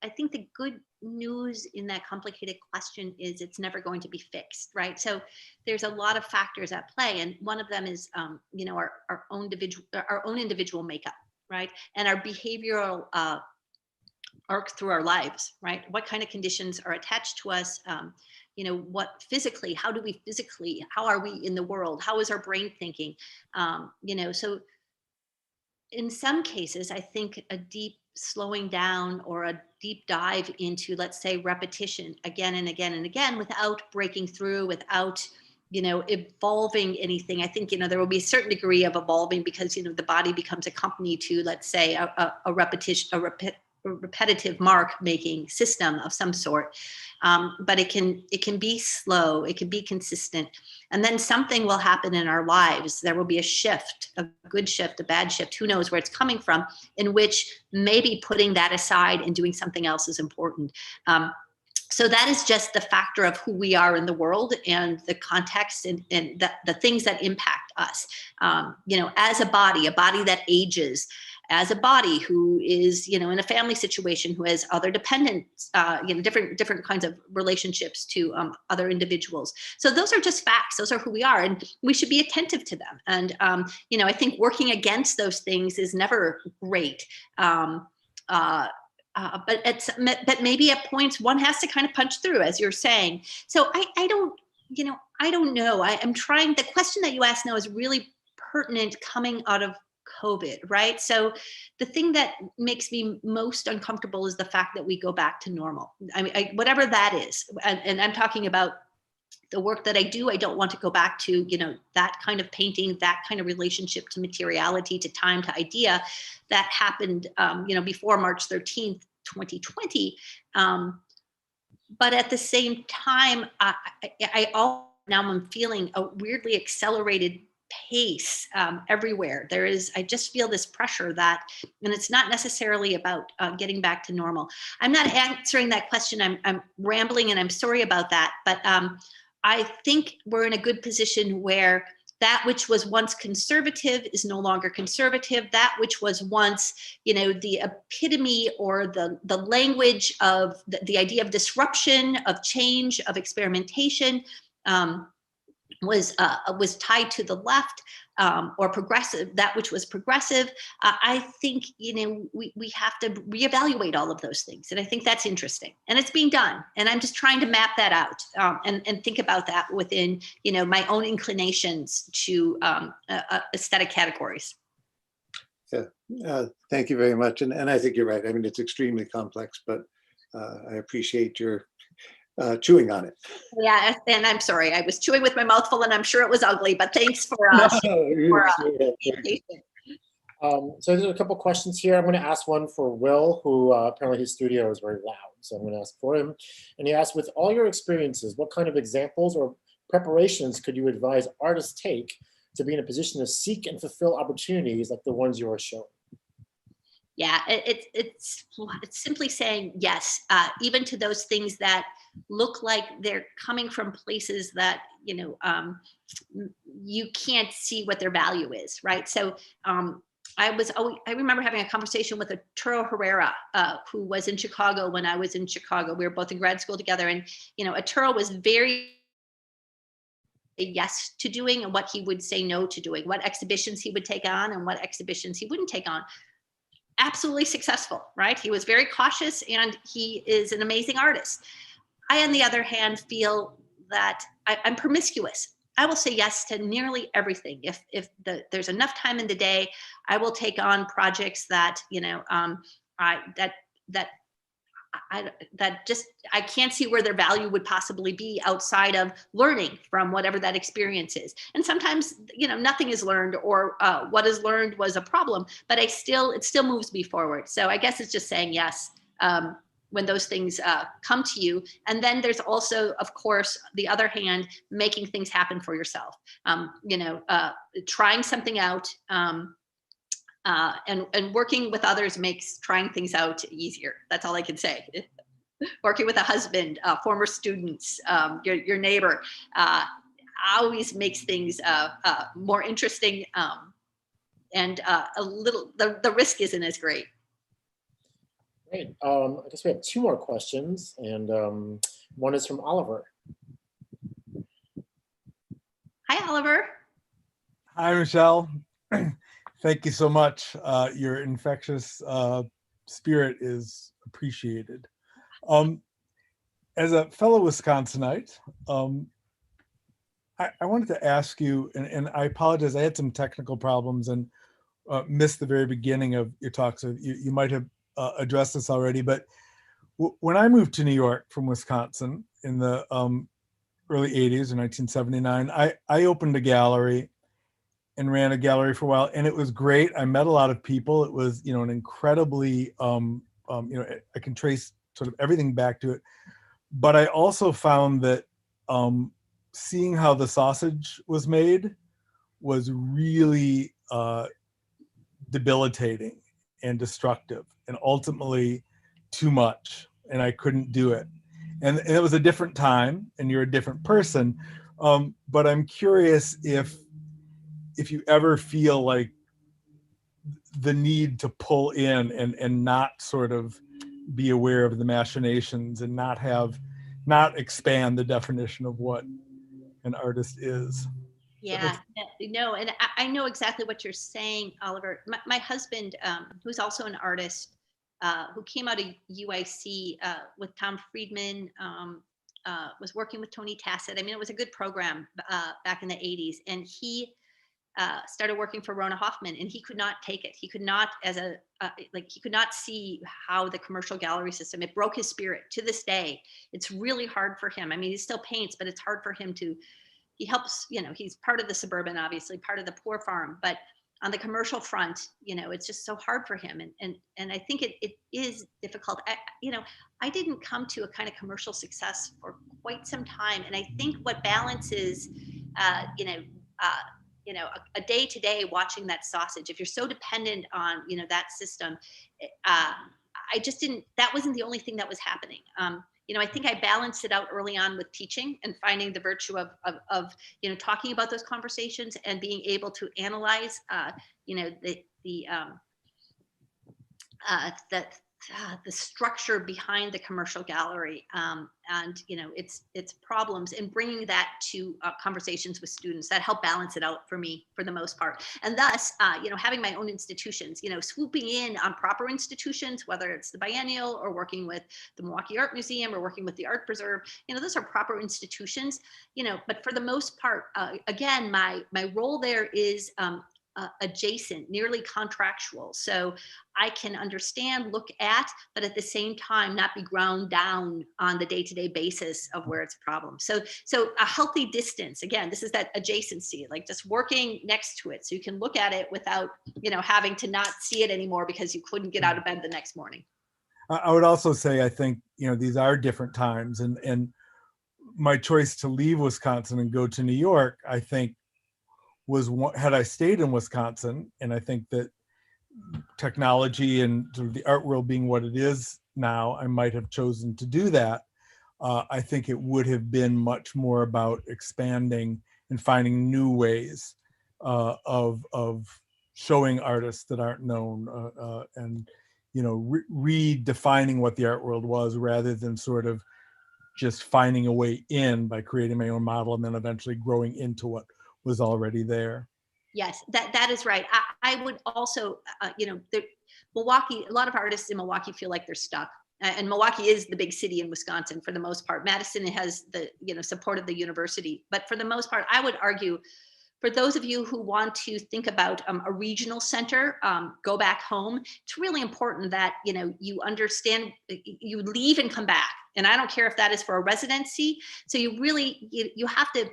[SPEAKER 2] I think the good news in that complicated question is it's never going to be fixed, right? So there's a lot of factors at play, and one of them is, our own individual makeup, right? And our behavioral arc through our lives, right? What kind of conditions are attached to us? What physically, how are we in the world? How is our brain thinking? So in some cases, I think a deep slowing down or a deep dive into, let's say, repetition again and again and again without breaking through, without, evolving anything. I think, there will be a certain degree of evolving because, the body becomes a company to, let's say, a repetitive mark making system of some sort. But it can be slow, it can be consistent. And then something will happen in our lives. There will be a shift, a good shift, a bad shift, who knows where it's coming from, in which maybe putting that aside and doing something else is important. So that is just the factor of who we are in the world and the context and the things that impact us. As a body that ages, as a body who is, in a family situation, who has other dependents, different kinds of relationships to other individuals. So those are just facts. Those are who we are, and we should be attentive to them. And I think working against those things is never great. But maybe at points one has to kind of punch through, as you're saying. So I don't know. I'm trying. The question that you asked now is really pertinent coming out of COVID, right? So the thing that makes me most uncomfortable is the fact that we go back to normal. I mean, whatever that is, and I'm talking about the work that I do. I don't want to go back to, that kind of painting, that kind of relationship to materiality, to time, to idea that happened, before March 13th, 2020. But at the same time, now I'm feeling a weirdly accelerated pace everywhere. I just feel this pressure and it's not necessarily about getting back to normal. I'm not answering that question. I'm rambling, and I'm sorry about that. But I think we're in a good position where that which was once conservative is no longer conservative. That which was once, the epitome or the language of the idea of disruption, of change, of experimentation, was tied to the left, or progressive, that which was progressive. I think, we have to reevaluate all of those things. And I think that's interesting, and it's being done. And I'm just trying to map that out, and think about that within, my own inclinations to aesthetic categories.
[SPEAKER 5] Yeah, thank you very much. And I think you're right. I mean, it's extremely complex, but I appreciate your chewing on it.
[SPEAKER 2] Yeah, and I'm sorry, I was chewing with my mouth full, and I'm sure it was ugly, but thanks for being patient.
[SPEAKER 1] So there's a couple questions here. I'm going to ask one for Will, who apparently his studio is very loud. So I'm going to ask for him. And he asked, with all your experiences, what kind of examples or preparations could you advise artists take to be in a position to seek and fulfill opportunities like the ones you are showing?
[SPEAKER 2] Yeah, it's simply saying yes, even to those things that look like they're coming from places that, you can't see what their value is, right? So I remember having a conversation with Arturo Herrera, who was in Chicago when I was in Chicago. We were both in grad school together, and Arturo was very yes to doing and what he would say no to doing, what exhibitions he would take on and what exhibitions he wouldn't take on. Absolutely successful, right? He was very cautious, and he is an amazing artist. I, on the other hand, feel that I'm promiscuous. I will say yes to nearly everything. If there's enough time in the day, I will take on projects that I can't see where their value would possibly be outside of learning from whatever that experience is. And sometimes, nothing is learned, or what is learned was a problem, but it still moves me forward. So I guess it's just saying yes when those things come to you. And then there's also, of course, the other hand, making things happen for yourself. Trying something out. And working with others makes trying things out easier. That's all I can say. Working with a husband, former students, your neighbor, always makes things more interesting, and the risk isn't as great.
[SPEAKER 1] Great. I guess we have two more questions, and one is from Oliver.
[SPEAKER 2] Hi, Oliver.
[SPEAKER 6] Hi, Michelle. Thank you so much. Your infectious spirit is appreciated. As a fellow Wisconsinite, I wanted to ask you, and I apologize, I had some technical problems and missed the very beginning of your talk, so you might have addressed this already, but when I moved to New York from Wisconsin in the early 80s, in 1979, I opened a gallery and ran a gallery for a while, and it was great. I met a lot of people. It was, an incredibly, I can trace sort of everything back to it. But I also found that seeing how the sausage was made was really debilitating and destructive, and ultimately too much, and I couldn't do it. And it was a different time, and you're a different person. But I'm curious if you ever feel like the need to pull in and not sort of be aware of the machinations and not expand the definition of what an artist is.
[SPEAKER 2] Yeah, no, and I know exactly what you're saying, Oliver. My husband, who's also an artist, who came out of UIC with Tom Friedman, was working with Tony Tassett. I mean, it was a good program back in the 80s, and he started working for Rona Hoffman, and he could not take it. He could not, he could not see how the commercial gallery system, it broke his spirit. To this day, it's really hard for him. I mean, he still paints, but it's hard for him he helps, he's part of the Suburban, obviously, part of the Poor Farm, but on the commercial front, it's just so hard for him. And I think it is difficult. I didn't come to a kind of commercial success for quite some time. And I think what balances, a day to day watching that sausage, if you're so dependent on, that system, I just didn't, that wasn't the only thing that was happening. I think I balanced it out early on with teaching and finding the virtue of talking about those conversations and being able to analyze, the structure behind the commercial gallery, and its problems, and bringing that to conversations with students that help balance it out for me for the most part. And thus, having my own institutions, swooping in on proper institutions, whether it's the biennial or working with the Milwaukee Art Museum or working with the Art Preserve, those are proper institutions. But for the most part, again, my role there is adjacent, nearly contractual. So I can understand, look at, but at the same time, not be ground down on the day-to-day basis of where it's a problem. So a healthy distance, again, this is that adjacency, like just working next to it. So you can look at it without, having to not see it anymore because you couldn't get out of bed the next morning.
[SPEAKER 6] I would also say, I think, these are different times, and my choice to leave Wisconsin and go to New York, I think, was had I stayed in Wisconsin, and I think that technology and sort of the art world being what it is now, I might have chosen to do that. I think it would have been much more about expanding and finding new ways of showing artists that aren't known, and redefining what the art world was, rather than sort of just finding a way in by creating my own model and then eventually growing into what was already there.
[SPEAKER 2] Yes, that is right. I would also, Milwaukee, a lot of artists in Milwaukee feel like they're stuck. And Milwaukee is the big city in Wisconsin for the most part. Madison has the, support of the university. But for the most part, I would argue, for those of you who want to think about a regional center, go back home, it's really important that, you understand, you leave and come back. And I don't care if that is for a residency. So you really, you have to,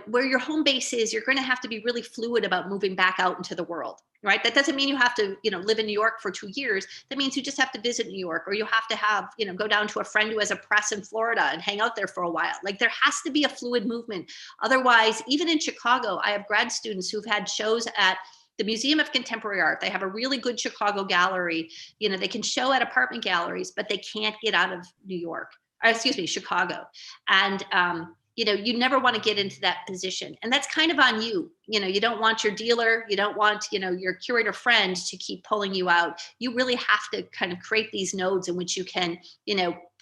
[SPEAKER 2] where your home base is, you're going to have to be really fluid about moving back out into the world, right? That doesn't mean you have to, live in New York for 2 years. That means you just have to visit New York, or you have to have, go down to a friend who has a press in Florida and hang out there for a while. Like, there has to be a fluid movement. Otherwise, even in Chicago, I have grad students who've had shows at the Museum of Contemporary Art. They have a really good Chicago gallery. They can show at apartment galleries, but they can't get out of New York, or excuse me, Chicago. And, you never want to get into that position. And that's kind of on you. You don't want your dealer, you don't want, your curator friend to keep pulling you out. You really have to kind of create these nodes in which you can,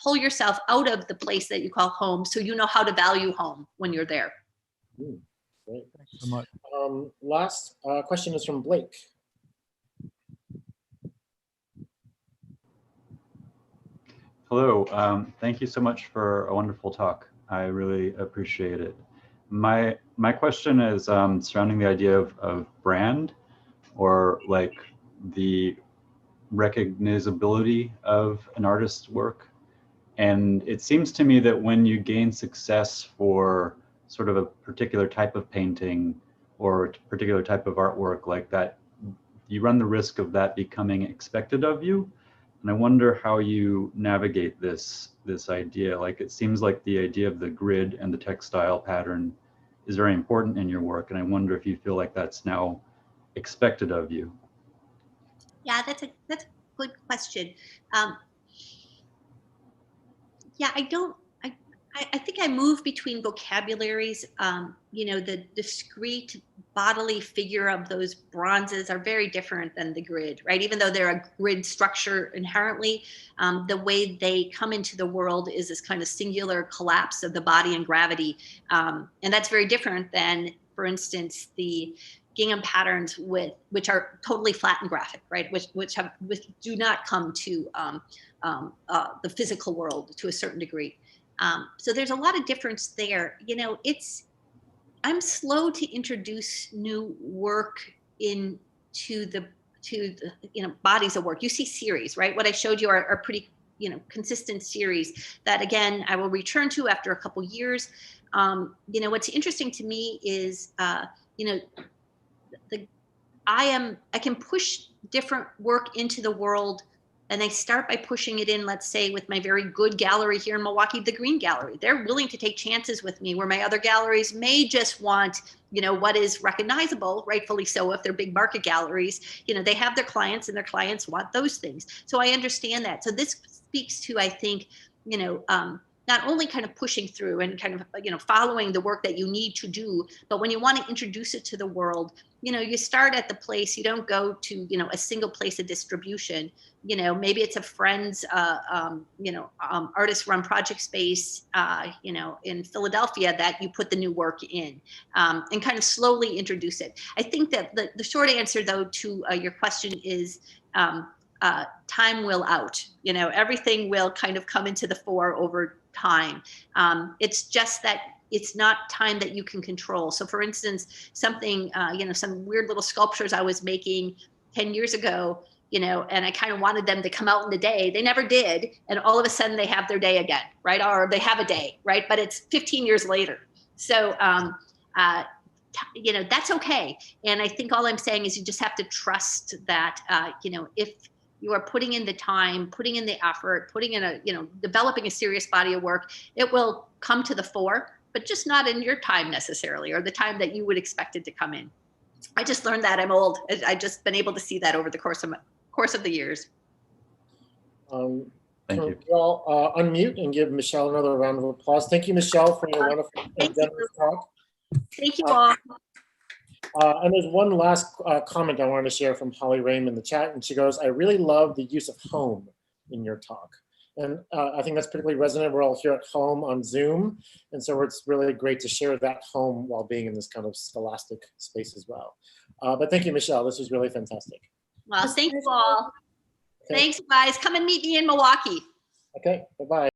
[SPEAKER 2] pull yourself out of the place that you call home, so you know how to value home when you're there.
[SPEAKER 1] Great.
[SPEAKER 6] Thanks so much.
[SPEAKER 1] Last question is from Blake.
[SPEAKER 7] Hello, thank you so much for a wonderful talk. I really appreciate it. My question is surrounding the idea of brand, or like the recognizability of an artist's work. And it seems to me that when you gain success for sort of a particular type of painting or a particular type of artwork like that, you run the risk of that becoming expected of you. And I wonder how you navigate this idea. Like, it seems like the idea of the grid and the textile pattern is very important in your work. And I wonder if you feel like that's now expected of you.
[SPEAKER 2] Yeah, that's a good question. Yeah, I think I move between vocabularies. The discrete bodily figure of those bronzes are very different than the grid, right? Even though they're a grid structure inherently, the way they come into the world is this kind of singular collapse of the body and gravity. And that's very different than, for instance, the gingham patterns which are totally flat and graphic, right? Which do not come to the physical world to a certain degree. So there's a lot of difference there. I'm slow to introduce new work into the bodies of work. You see series, right? What I showed you are pretty consistent series that, again, I will return to after a couple years. What's interesting to me is I can push different work into the world. And I start by pushing it in, let's say, with my very good gallery here in Milwaukee, the Green Gallery. They're willing to take chances with me, where my other galleries may just want, what is recognizable, rightfully so, if they're big market galleries. They have their clients, and their clients want those things. So I understand that. So this speaks to, I think, not only kind of pushing through and kind of, you know, following the work that you need to do, but when you want to introduce it to the world, you know, you start at the place, you don't go to, you know, a single place of distribution. You know, maybe it's a friend's, artist run project space, you know, in Philadelphia that you put the new work in, and kind of slowly introduce it. I think that the short answer though to your question is, time will out, you know, everything will kind of come into the fore over time. It's just that it's not time that you can control. So for instance, something, you know, some weird little sculptures I was making 10 years ago, you know, and I kind of wanted them to come out in the day. They never did. And all of a sudden they have their day again, right? Or they have a day, right? But it's 15 years later. So, you know, that's okay. And I think all I'm saying is you just have to trust that, you know, if you are putting in the time, putting in the effort, putting in a, you know, developing a serious body of work, it will come to the fore, but just not in your time necessarily, or the time that you would expect it to come in. I just learned that. I'm old. I just been able to see that over the course of the years.
[SPEAKER 7] Thank you.
[SPEAKER 1] We all unmute and give Michelle another round of applause. Thank you, Michelle, for your wonderful and generous talk.
[SPEAKER 2] Thank you all.
[SPEAKER 1] And there's one last comment I wanted to share from Holly Rame in the chat, and she goes, "I really love the use of home in your talk." And I think that's particularly resonant. We're all here at home on Zoom, and so it's really great to share that home while being in this kind of scholastic space as well. But thank you, Michelle. This was really fantastic.
[SPEAKER 2] Well, thank you all.
[SPEAKER 1] Okay.
[SPEAKER 2] Thanks, guys. Come and meet me in Milwaukee.
[SPEAKER 1] Okay, bye-bye.